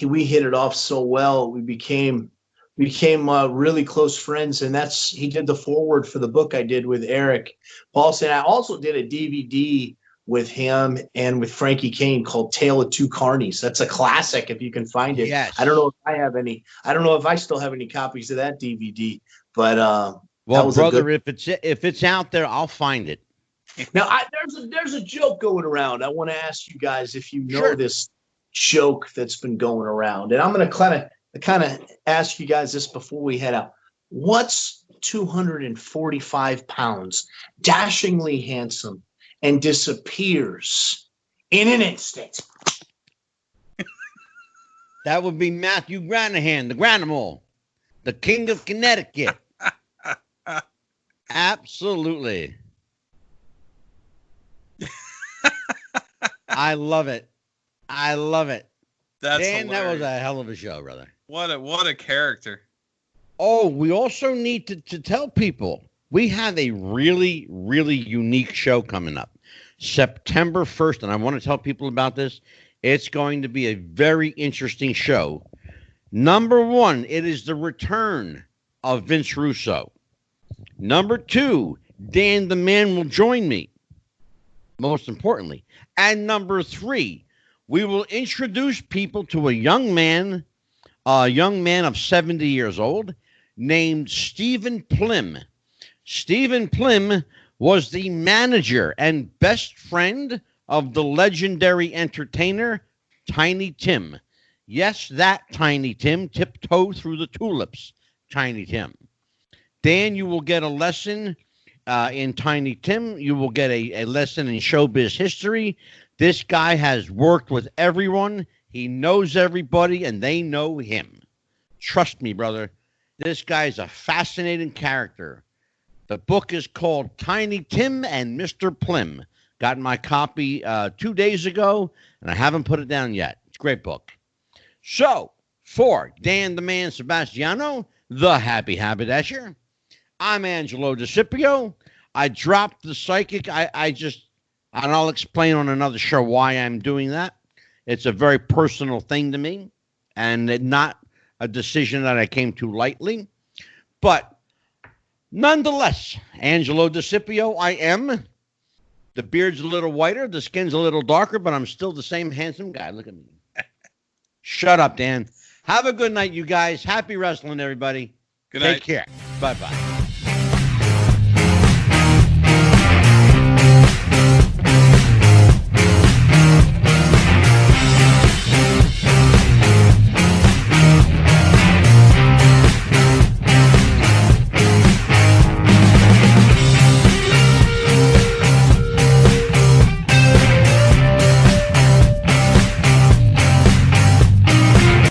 We hit it off so well. We became really close friends, and he did the foreword for the book I did with Eric Paulson. I also did a DVD with him and with Frankie Kane called Tale of Two Carnies. That's a classic if you can find it. Yes. I don't know if I have any. I don't know if I still have any copies of that DVD. But well, brother, if it's out there, I'll find it. Now there's a joke going around. I want to ask you guys if you know this joke that's been going around, and I'm going to kind of ask you guys this before we head out. What's 245 pounds, dashingly handsome, and disappears in an instant? That would be Matthew Granahan, the Granimal, the king of Connecticut. Absolutely. I love it. That's Dan, hilarious. that was a hell of a show, brother. What a character. Oh, we also need to tell people we have a really, really unique show coming up September 1st. And I want to tell people about this. It's going to be a very interesting show. Number one, it is the return of Vince Russo. Number two, Dan the Man will join me, most importantly. And number three, we will introduce people to a young man of 70 years old named Stephen Plim. Stephen Plim was the manager and best friend of the legendary entertainer Tiny Tim. Yes, that Tiny Tim, tiptoe through the tulips, Tiny Tim. Dan, you will get a lesson in Tiny Tim. You will get a lesson in showbiz history. This guy has worked with everyone. He knows everybody, and they know him. Trust me, brother. This guy's a fascinating character. The book is called Tiny Tim and Mr. Plim. Got my copy 2 days ago, and I haven't put it down yet. It's a great book. So, for Dan the Man Sebastiano, the Happy Haberdasher, I'm Angelo DeCipio. I dropped the psychic. And I'll explain on another show why I'm doing that. It's a very personal thing to me, and not a decision that I came to lightly. But nonetheless, Angelo DeCipio, I am. The beard's a little whiter, the skin's a little darker, but I'm still the same handsome guy. Look at me. Shut up, Dan. Have a good night, you guys. Happy wrestling, everybody. Good night. Take care. Bye-bye.